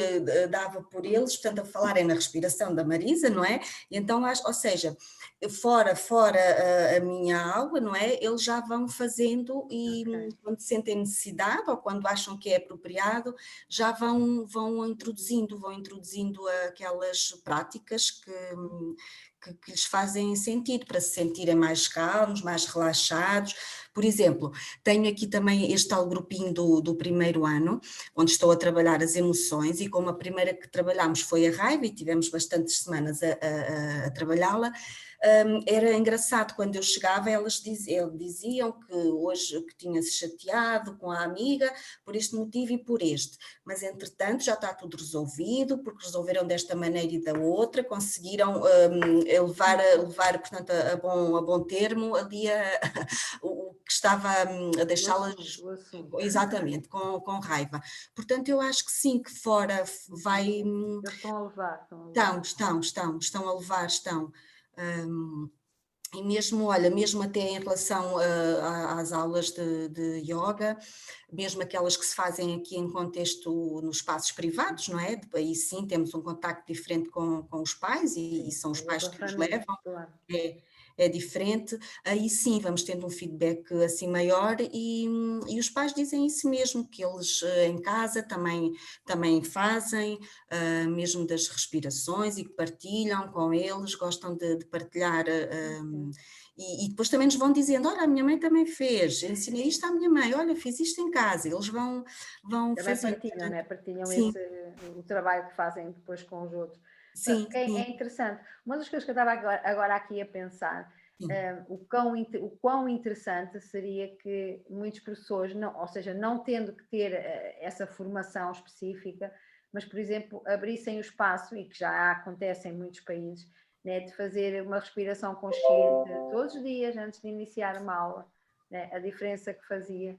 dava por eles, portanto, a falarem na respiração da Marisa, não é? E então, ou seja, fora a minha aula, não é? Eles já vão fazendo e quando sentem necessidade ou quando acham que é apropriado, já vão introduzindo aquelas práticas que lhes fazem sentido, para se sentirem mais calmos, mais relaxados. Por exemplo, tenho aqui também este tal grupinho do primeiro ano, onde estou a trabalhar as emoções, e como a primeira que trabalhámos foi a raiva, e tivemos bastantes semanas a trabalhá-la, era engraçado, quando eu chegava, eles diziam que hoje que tinha-se chateado com a amiga por este motivo e por este, mas entretanto já está tudo resolvido, porque resolveram desta maneira e da outra, conseguiram levar portanto, a bom termo ali o que estava a deixá-las exatamente com raiva. Portanto, eu acho que sim, que fora vai. Eles estão a levar. Estão a levar, estão. E mesmo, olha, mesmo até em relação às aulas de yoga, mesmo aquelas que se fazem aqui em contexto nos espaços privados, não é? Aí sim temos um contacto diferente com os pais e são os pais que nos Família, levam. claro. É diferente, aí sim vamos tendo um feedback assim maior e os pais dizem isso mesmo, que eles em casa também fazem, mesmo das respirações e que partilham com eles, gostam de partilhar e depois também nos vão dizendo, olha, a minha mãe também fez, ensinei isto à minha mãe, olha, fiz isto em casa, eles vão Também fazer. partilham, né? Partilham Sim, o trabalho que fazem depois com os outros. sim, Porque é sim, interessante. Uma das coisas que eu estava agora aqui a pensar, o quão interessante seria que muitos professores, não, ou seja, não tendo que ter essa formação específica, mas, por exemplo, abrissem o espaço, e que já acontece em muitos países, né, de fazer uma respiração consciente todos os dias antes de iniciar uma aula, né, a diferença que fazia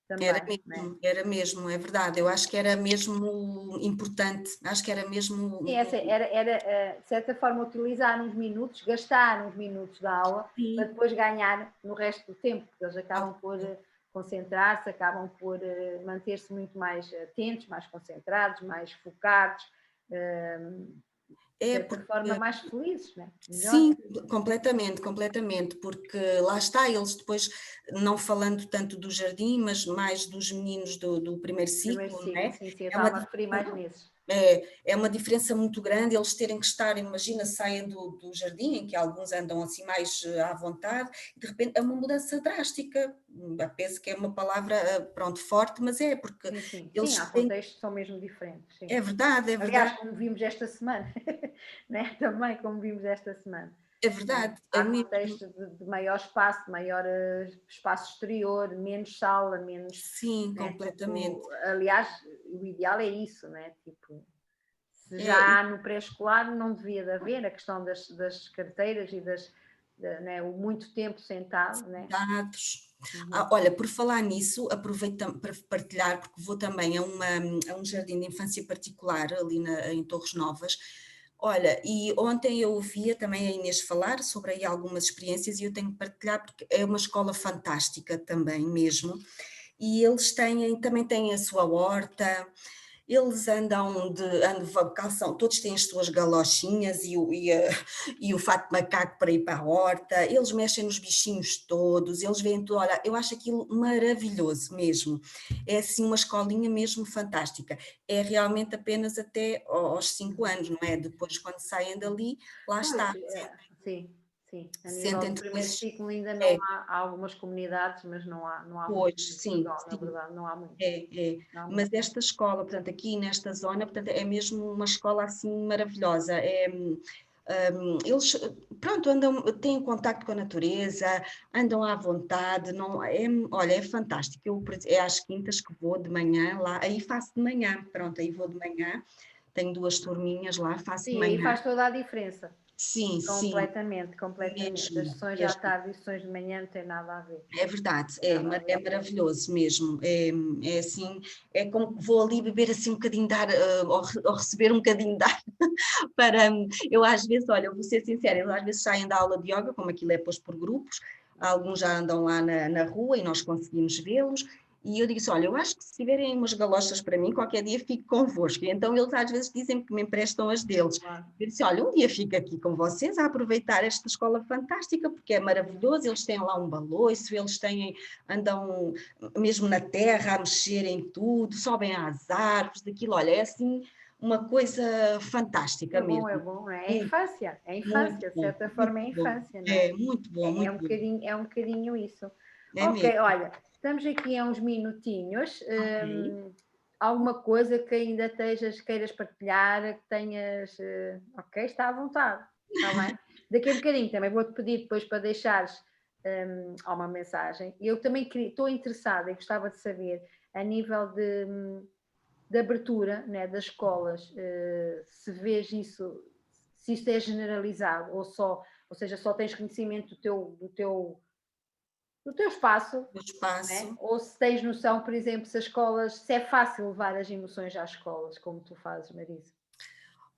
também. Né? Era mesmo, é verdade, eu acho que era mesmo importante, acho que era mesmo. Sim, era de certa forma utilizar uns minutos, gastar uns minutos da aula para Sim, depois ganhar no resto do tempo, porque eles acabam por concentrar-se, acabam por manter-se muito mais atentos, mais concentrados, mais focados. de É certa forma, porque mais felizes, né? Melhor. sim, completamente, completamente, porque lá está, eles depois, não falando tanto do jardim, mas mais dos meninos do primeiro Primeiro ciclo, não ciclo, é? sim, sim, eu É uma estava a referir mais nesses. É uma diferença muito grande eles terem que estar, imagina, saem do jardim, em que alguns andam assim mais à vontade, e de repente é uma mudança drástica. Penso que é uma palavra, pronto, forte, mas é, porque Sim, sim, sim, há eles têm. contextos que são mesmo diferentes, sim. É verdade, é Aliás, verdade, como vimos esta semana, né? Também como vimos esta semana. é Né? verdade, é Há mesmo. contextos de maior espaço, de maior espaço exterior, menos sala, menos. Sim, Né? Tipo, completamente. aliás, o ideal é isso, né? Tipo, se É, já há no pré-escolar, não devia de haver a questão das carteiras e né? O muito tempo sentado, né? dados. Uhum. Olha, por falar nisso, aproveito para partilhar, porque vou também a um jardim de infância particular ali em Torres Novas. Olha, e ontem eu ouvia também a Inês falar sobre aí algumas experiências e eu tenho que partilhar porque é uma escola fantástica também mesmo. E eles também têm a sua horta, eles calção, todos têm as suas galochinhas e o fato de macaco para ir para a horta, eles mexem nos bichinhos todos, eles veem tudo, olha, eu acho aquilo maravilhoso mesmo, é assim uma escolinha mesmo fantástica, é realmente apenas até aos 5 anos, não é? Depois quando saem dali, lá Pois, está, sim, sim. A nível sentem de primeiro depois, ciclo ainda não é, há algumas comunidades, mas não há pois, muitas em sim, Portugal, na sim. verdade, não há muitas. É, Não há mas muitas. esta escola, portanto, aqui nesta zona, portanto, é mesmo uma escola assim maravilhosa. Eles, pronto, têm contacto com a natureza, andam à vontade, não, olha, é fantástico. É às quintas que vou de manhã lá, aí faço de manhã, pronto, aí vou de manhã, tenho 2 turminhas lá, faço de Sim, aí manhã. faz toda a diferença. Sim, sim, Completamente, completamente. As mesmo, sessões à mesmo. tarde e sessões de manhã não têm nada a ver. É verdade, Tem nada a é ver. maravilhoso mesmo. É assim, é como que vou ali beber assim um bocadinho de ar, ou receber um bocadinho de ar para. Eu às vezes, olha, eu vou ser sincera, eu às vezes saem da aula de yoga, como aquilo é posto por grupos, alguns já andam lá na rua e nós conseguimos vê-los. E eu digo assim: olha, eu acho que se tiverem umas galochas para mim, qualquer dia fico convosco. E então eles às vezes dizem que me emprestam as deles. Claro. Eu disse: olha, um dia fico aqui com vocês a aproveitar esta escola fantástica, porque é maravilhoso. Eles têm lá um baloiço, andam mesmo na terra a mexer em tudo, sobem às árvores, daquilo. Olha, é assim uma coisa fantástica É mesmo. bom, não é? Muito, é a muito infância, de bom, certa muito forma é a bom. infância, não é? É muito bom, muito bom. É um bocadinho isso. É Ok, mesmo. olha, estamos aqui há uns minutinhos. Ok. Alguma coisa que ainda queiras partilhar, que tenhas. Ok, está à vontade, está bem? Daqui a bocadinho também vou-te pedir depois para deixares uma mensagem. Eu também estou interessada e gostava de saber, a nível de abertura, né, das escolas, se vês isso, se isto é generalizado ou seja, só tens conhecimento do teu espaço, O né? espaço. Ou se tens noção, por exemplo, se é fácil levar as emoções às escolas, como tu fazes, Marisa.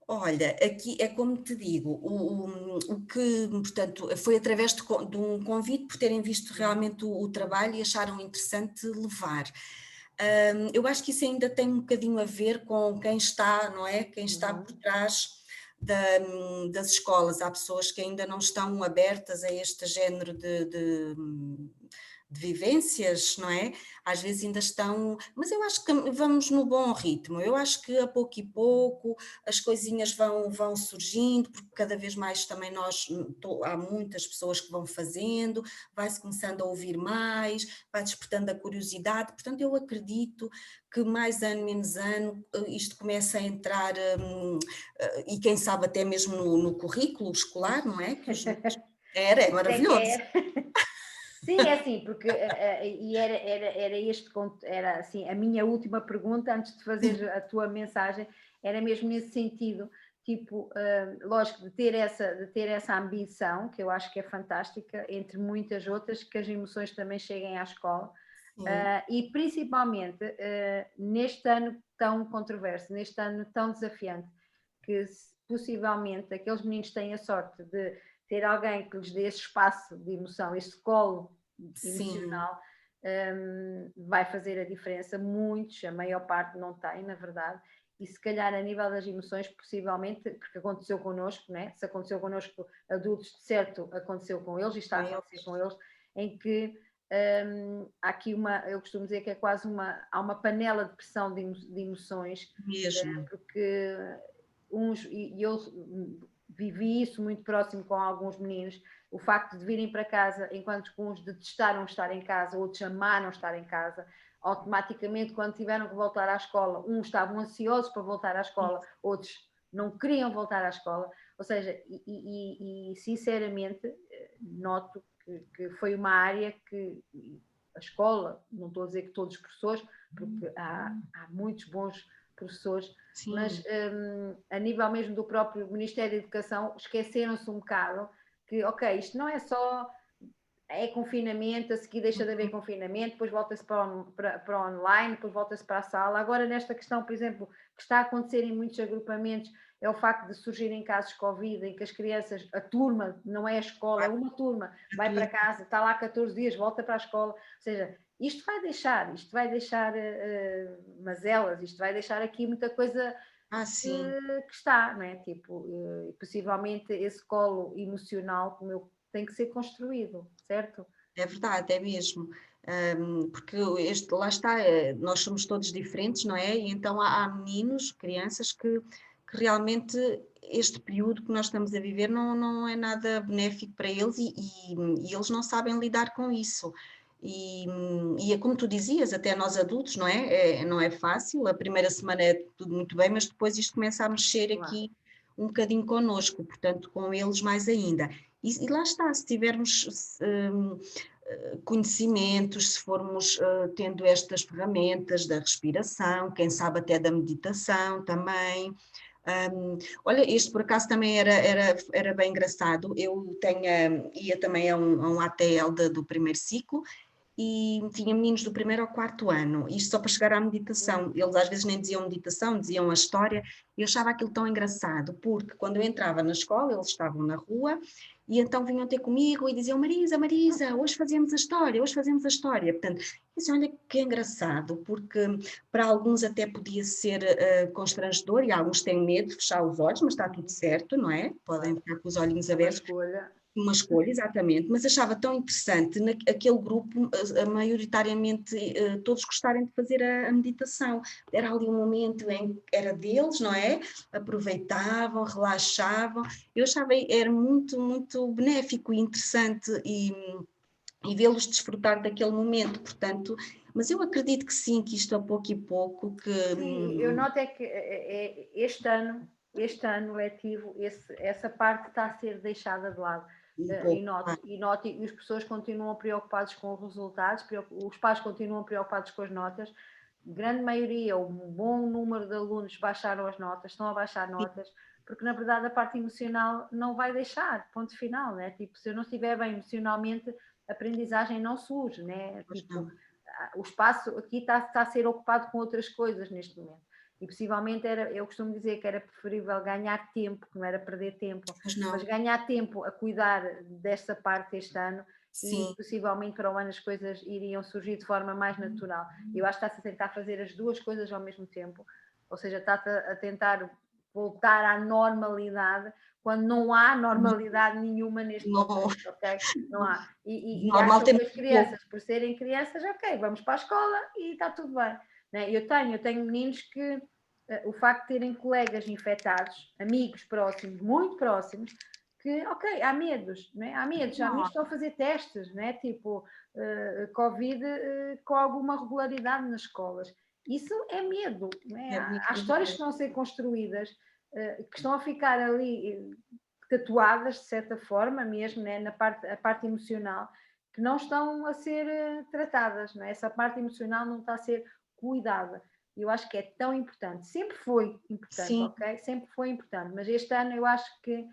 Olha, aqui é como te digo, o que, portanto, foi através de um convite por terem visto realmente o trabalho e acharam interessante levar. Eu acho que isso ainda tem um bocadinho a ver com quem está, não é? Quem está por Uhum. trás das escolas. Há pessoas que ainda não estão abertas a este género de vivências, não é? Às vezes ainda estão, mas eu acho que vamos no bom ritmo. Eu acho que a pouco e pouco as coisinhas vão surgindo, porque cada vez mais também há muitas pessoas que vão fazendo, vai-se começando a ouvir mais, vai despertando a curiosidade, portanto eu acredito que mais ano, menos ano, isto começa a entrar, e quem sabe até mesmo no currículo escolar, não é? Que os miúdos. É Isso é que maravilhoso. é. Sim, é assim, porque e era assim, a minha última pergunta antes de fazer a tua mensagem era mesmo nesse sentido, tipo, lógico, de ter essa ambição, que eu acho que é fantástica, entre muitas outras, que as emoções também cheguem à escola, Sim, e principalmente neste ano tão controverso, neste ano tão desafiante, que possivelmente aqueles meninos têm a sorte de ter alguém que lhes dê esse espaço de emoção, esse colo sim, emocional, vai fazer a diferença. Muitos, a maior parte não tem, na verdade, e se calhar a nível das emoções, possivelmente, porque aconteceu connosco, né? Se aconteceu connosco adultos, de certo aconteceu com eles e está a acontecer com eles, em que há aqui eu costumo dizer que é quase há uma panela de pressão de emoções, Mesmo. porque e eu vivi isso muito próximo com alguns meninos, o facto de virem para casa, enquanto uns detestaram estar em casa, outros amaram estar em casa, automaticamente quando tiveram que voltar à escola, uns estavam ansiosos para voltar à escola, outros não queriam voltar à escola, ou seja, e sinceramente noto que foi uma área que a escola, não estou a dizer que todos os professores, porque há muitos bons professores, sim, mas a nível mesmo do próprio Ministério da Educação, esqueceram-se um bocado que, ok, isto não é só confinamento, a seguir deixa de haver confinamento, depois volta-se para online, depois volta-se para a sala. Agora, nesta questão, por exemplo, que está a acontecer em muitos agrupamentos, é o facto de surgirem casos de Covid, em que as crianças, a turma, não é a escola, é uma turma, vai para casa, está lá 14 dias, volta para a escola. Ou seja, isto vai deixar mazelas, isto vai deixar aqui muita coisa que está, não é? Tipo, possivelmente esse colo emocional, tem que ser construído, certo? É verdade, é mesmo. Porque lá está, nós somos todos diferentes, não é? E então há meninos, crianças que realmente este período que nós estamos a viver não é nada benéfico para eles e eles não sabem lidar com isso. E é como tu dizias, até nós adultos, não é? Não é fácil, a primeira semana é tudo muito bem, mas depois isto começa a mexer aqui um bocadinho connosco, portanto, com eles mais ainda. E lá está, se tivermos conhecimentos, se formos tendo estas ferramentas da respiração, quem sabe até da meditação também. Olha, este por acaso também era bem engraçado. Eu ia também a um ATL do primeiro ciclo e tinha meninos do primeiro ao quarto ano, isto só para chegar à meditação. Eles às vezes nem diziam meditação, diziam a história, e eu achava aquilo tão engraçado, porque quando eu entrava na escola, eles estavam na rua, e então vinham ter comigo e diziam: Marisa, Marisa, hoje fazemos a história, hoje fazemos a história. Portanto, isso, olha que engraçado, porque para alguns até podia ser constrangedor, e alguns têm medo de fechar os olhos, mas está tudo certo, não é? Podem ficar com os olhinhos abertos. Uma escolha, exatamente, mas achava tão interessante naquele grupo, maioritariamente todos gostarem de fazer a meditação. Era ali um momento em que era deles, não é? Aproveitavam, relaxavam. Eu achava era muito, muito benéfico e interessante e vê-los desfrutar daquele momento, portanto, mas eu acredito que sim, que isto a pouco e pouco que... Sim, eu noto é que este ano letivo, essa parte está a ser deixada de lado. E noto, e as pessoas continuam preocupadas com os resultados, os pais continuam preocupados com as notas, grande maioria, um bom número de alunos baixaram as notas, estão a baixar notas, porque na verdade a parte emocional não vai deixar, ponto final, né? Tipo, se eu não estiver bem emocionalmente, a aprendizagem não surge, né? Tipo, o espaço aqui está a ser ocupado com outras coisas neste momento. E possivelmente eu costumo dizer que era preferível ganhar tempo, que não era perder tempo, mas ganhar tempo a cuidar dessa parte este ano. Sim. E possivelmente para o ano as coisas iriam surgir de forma mais natural. Eu acho que está-se a tentar fazer as duas coisas ao mesmo tempo, ou seja, está-se a tentar voltar à normalidade quando não há normalidade nenhuma neste momento, ok? Não há. E acham que as crianças, por serem crianças, ok, vamos para a escola e está tudo bem. Né? Eu tenho meninos que o facto de terem colegas infectados, amigos próximos, muito próximos, que, ok, há medos, né? Há medos que estão a fazer testes, né? Tipo, Covid com alguma regularidade nas escolas. Isso é medo, né? Há histórias que estão a ser construídas, que estão a ficar ali tatuadas, de certa forma, mesmo, né? A parte emocional, que não estão a ser tratadas, né? Essa parte emocional não está a ser cuidada. Eu acho que é tão importante, sempre foi importante, sim, ok? Sempre foi importante, mas este ano eu acho que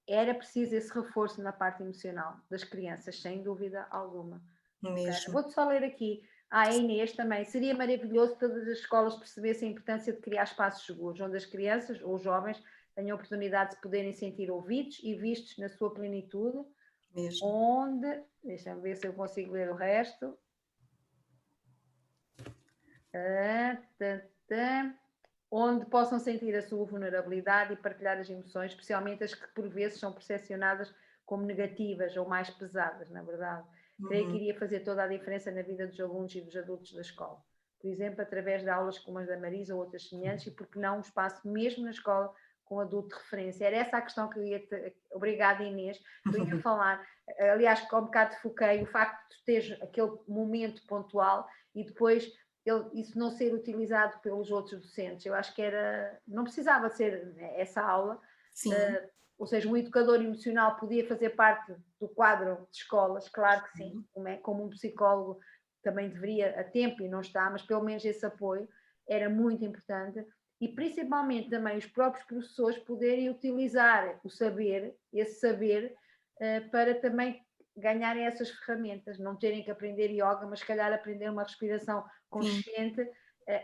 era preciso esse reforço na parte emocional das crianças, sem dúvida alguma. Okay? Vou-te só ler aqui. A Inês também. Seria maravilhoso se todas as escolas percebessem a importância de criar espaços seguros, onde as crianças ou os jovens tenham a oportunidade de poderem sentir ouvidos e vistos na sua plenitude. Mesmo. Onde, deixa-me ver se eu consigo ler o resto. onde possam sentir a sua vulnerabilidade e partilhar as emoções, especialmente as que por vezes são percepcionadas como negativas ou mais pesadas, na verdade. Creio que iria fazer toda a diferença na vida dos alunos e dos adultos da escola. Por exemplo, através de aulas como as da Marisa ou outras semelhantes, e porque não um espaço mesmo na escola com adulto de referência. Era essa a questão que eu ia te... Obrigada, Inês, que eu ia falar. Aliás, que há um bocado foquei o facto de teres aquele momento pontual e depois isso não ser utilizado pelos outros docentes. Eu acho que era, não precisava ser essa aula, ou seja, um educador emocional podia fazer parte do quadro de escolas, claro que sim, como um psicólogo também deveria a tempo e não está, mas pelo menos esse apoio era muito importante e principalmente também os próprios professores poderem utilizar o saber, esse saber, para também ganharem essas ferramentas, não terem que aprender yoga, mas se calhar aprender uma respiração consciente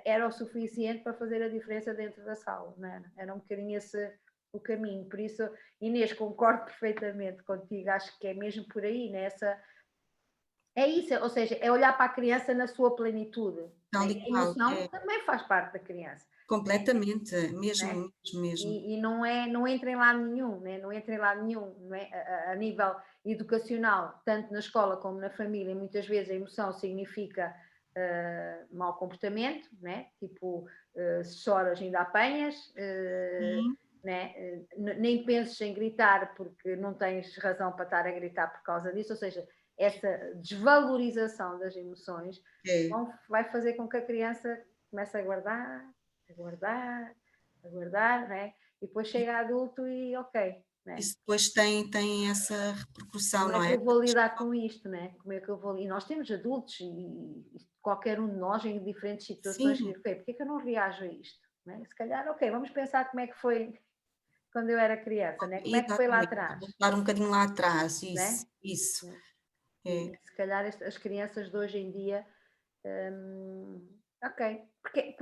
era o suficiente para fazer a diferença dentro da sala, não era? Era um bocadinho esse o caminho, por isso, Inês, concordo perfeitamente contigo, acho que é mesmo por aí, nessa... É isso, ou seja, é olhar para a criança na sua plenitude. Tal Né? e A qual, emoção também faz parte da criança. completamente, Né? mesmo, mesmo. E não entra em lado nenhum, né? Não entra em lado nenhum, não é? A nível educacional, tanto na escola como na família, muitas vezes a emoção significa mau comportamento, né? Tipo, se choras ainda apanhas, né? Nem penses em gritar porque não tens razão para estar a gritar por causa disso, ou seja, essa desvalorização das emoções vai fazer com que a criança comece a guardar, né? E depois chega adulto e ok, né? Isso depois tem essa repercussão, Como é não que é? eu vou lidar com isto, né? Como é que eu vou... E nós temos adultos e qualquer um de nós em diferentes situações que, ok, porque é que eu não reajo a isto? Né? Se calhar, ok, vamos pensar como é que foi quando eu era criança, né? Como é que foi lá Exatamente, atrás? voltar um bocadinho lá atrás, Né? isso. E se calhar as crianças de hoje em dia, ok, porque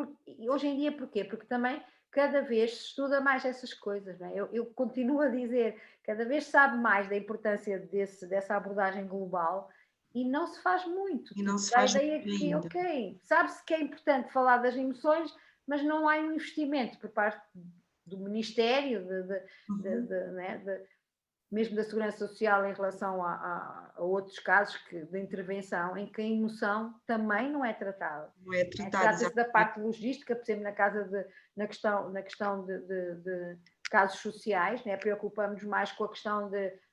hoje em dia porquê? Porque também cada vez se estuda mais essas coisas, não é? Eu continuo a dizer, cada vez se sabe mais da importância dessa abordagem global e não se faz muito, E não tipo, se dá a faz ideia muito que, ainda. ok, sabe-se que é importante falar das emoções, mas não há um investimento por parte do Ministério, né, mesmo da Segurança Social em relação a outros casos de intervenção em que a emoção também não é tratada. Não é tratado, Trata-se da exatamente. parte logística, por exemplo, na questão de casos sociais, né? Preocupamos mais com a questão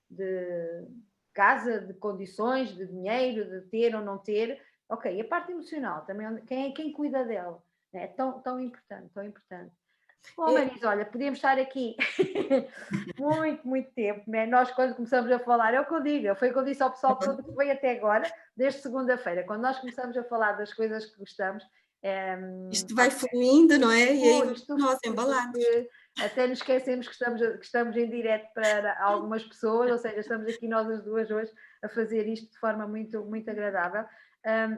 de casa, de condições, de dinheiro, de ter ou não ter. Ok, e a parte emocional também, quem cuida dela? Né? É tão importante, tão importante. Bom, Marisa, olha, podíamos estar aqui muito tempo, né? Nós, quando começamos a falar, é o que eu digo, foi o que eu disse ao pessoal todo que veio até agora, desde segunda-feira, quando nós começamos a falar das coisas que gostamos. Isto vai fluindo, não é? E aí vamos Isto nós embalados. até nos esquecemos que estamos em direto para algumas pessoas, ou seja, estamos aqui nós as duas hoje a fazer isto de forma muito agradável.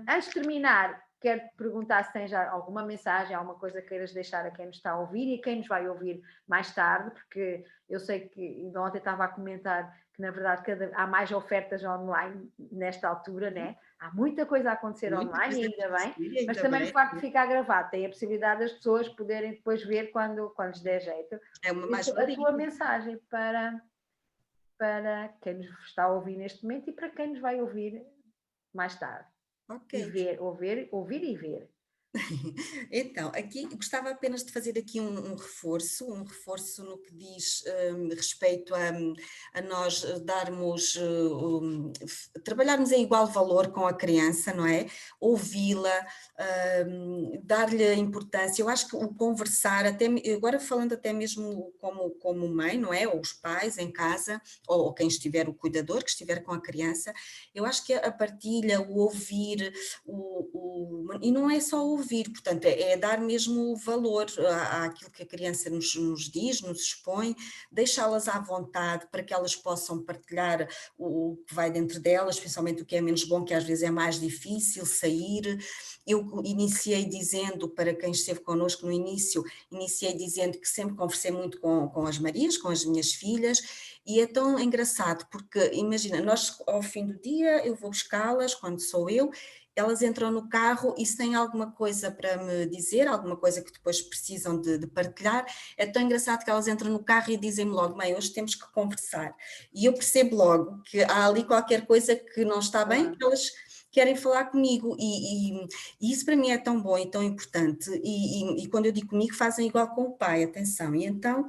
Antes de terminar, quero te perguntar se tens já alguma mensagem, alguma coisa que queiras deixar a quem nos está a ouvir e a quem nos vai ouvir mais tarde, porque eu sei que ainda ontem estava a comentar que, na verdade, há mais ofertas online nesta altura, né? Há muita coisa a acontecer online, e ainda bem, mas também o facto de ficar gravado tem a possibilidade das pessoas poderem depois ver quando lhes der jeito. É uma Isso, a mais-valia. tua mensagem para quem nos está a ouvir neste momento e para quem nos vai ouvir mais tarde. Ok. E ouvir e ver. Então, aqui gostava apenas de fazer aqui um reforço no que diz respeito a nós darmos, trabalharmos em igual valor com a criança, não é? Ouvi-la, dar-lhe a importância. Eu acho que o conversar, agora falando até mesmo como mãe, não é? Ou os pais em casa, ou quem estiver, o cuidador que estiver com a criança, eu acho que a partilha, o ouvir, e não é só ouvir, portanto, é dar mesmo valor àquilo que a criança nos diz, nos expõe, deixá-las à vontade para que elas possam partilhar o que vai dentro delas, especialmente o que é menos bom, que às vezes é mais difícil sair. Eu iniciei dizendo, para quem esteve connosco no início, iniciei dizendo que sempre conversei muito com as Marias, com as minhas filhas, e é tão engraçado, porque imagina, nós ao fim do dia eu vou buscá-las, quando sou eu, elas entram no carro e se têm alguma coisa para me dizer, alguma coisa que depois precisam de partilhar, é tão engraçado que elas entram no carro e dizem-me logo: mãe, hoje temos que conversar. E eu percebo logo que há ali qualquer coisa que não está bem, que elas querem falar comigo, e isso para mim é tão bom e tão importante, e quando eu digo comigo, fazem igual com o pai, atenção, e então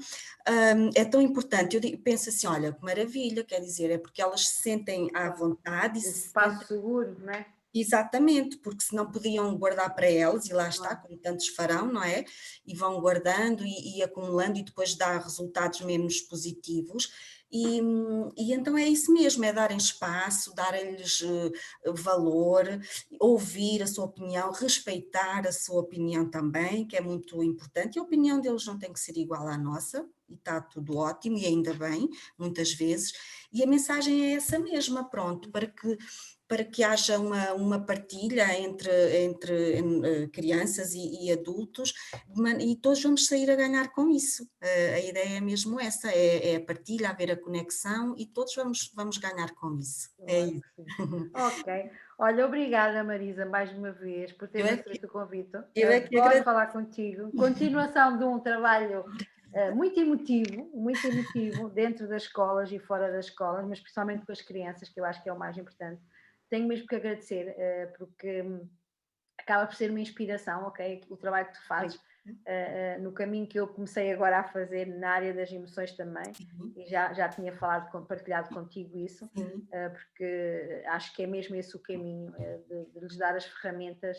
é tão importante, penso assim, olha, que maravilha, quer dizer, é porque elas se sentem à vontade e O se espaço sentem. seguro, não é? Exatamente, porque senão podiam guardar para elas, e lá está, Claro. como tantos farão, não é? E vão guardando e acumulando e depois dá resultados menos positivos. E então é isso mesmo, é darem espaço, darem-lhes valor, ouvir a sua opinião, respeitar a sua opinião também, que é muito importante, e a opinião deles não tem que ser igual à nossa, e está tudo ótimo, e ainda bem, muitas vezes, e a mensagem é essa mesma, pronto, para que haja uma partilha entre crianças e adultos, e todos vamos sair a ganhar com isso. A ideia é mesmo essa, é a partilha, haver a conexão e todos vamos ganhar com isso. É Claro isso. que sim. Ok. Olha, obrigada, Marisa, mais uma vez, por Eu teres é que, aceito o convite. eu é que Adoro agradeço. falar contigo. Continuação de um trabalho muito emotivo, dentro das escolas e fora das escolas, mas principalmente com as crianças, que eu acho que é o mais importante. Tenho mesmo que agradecer, porque acaba por ser uma inspiração, ok? O trabalho que tu fazes, no caminho que eu comecei agora a fazer na área das emoções também, Sim, e já tinha falado, partilhado contigo isso, sim. porque acho que é mesmo esse o caminho, de lhes dar as ferramentas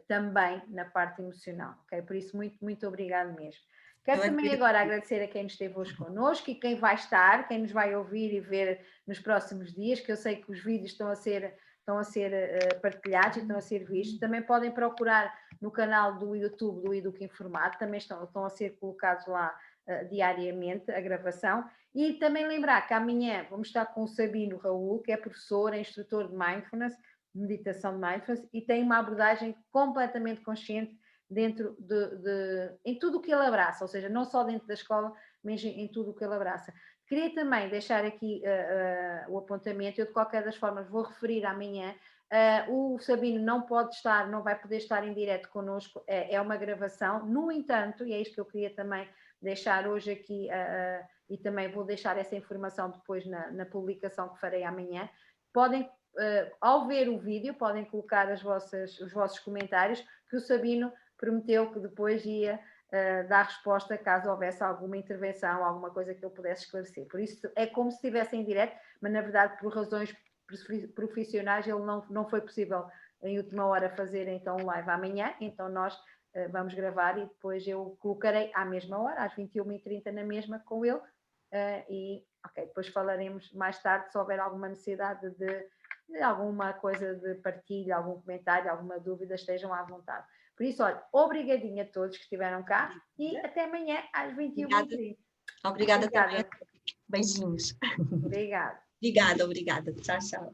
também na parte emocional, ok? Por isso, muito, muito obrigado mesmo. Eu Quero é que também agora agradecer a quem esteve hoje connosco e quem vai estar, quem nos vai ouvir e ver nos próximos dias, que eu sei que os vídeos estão a ser partilhados e estão a ser vistos. Também podem procurar no canal do YouTube do Educa Informado, também estão a ser colocados lá diariamente a gravação. E também lembrar que amanhã vamos estar com o Sabino Raul, que é professor, é instrutor de Mindfulness, meditação de Mindfulness, e tem uma abordagem completamente consciente em tudo o que ele abraça, ou seja, não só dentro da escola, mas em tudo o que ele abraça. Queria também deixar aqui o apontamento, eu de qualquer das formas vou referir amanhã, o Sabino não vai poder estar em direto connosco, é uma gravação, no entanto, e é isto que eu queria também deixar hoje aqui, e também vou deixar essa informação depois na publicação que farei amanhã, podem, ao ver o vídeo, podem colocar os vossos comentários, que o Sabino prometeu que depois ia dar resposta caso houvesse alguma intervenção, alguma coisa que eu pudesse esclarecer. Por isso, é como se estivesse em direto, mas na verdade, por razões profissionais, ele não foi possível em última hora fazer então um live amanhã, então nós vamos gravar e depois eu colocarei à mesma hora, às 21h30 na mesma com ele, e depois falaremos mais tarde se houver alguma necessidade de alguma coisa de partilha, algum comentário, alguma dúvida, estejam à vontade. Por isso, olha, obrigadinha a todos que estiveram cá e até amanhã às 21h30. Obrigada também. Obrigada. Beijinhos. Obrigada. Obrigada. Tchau, tchau.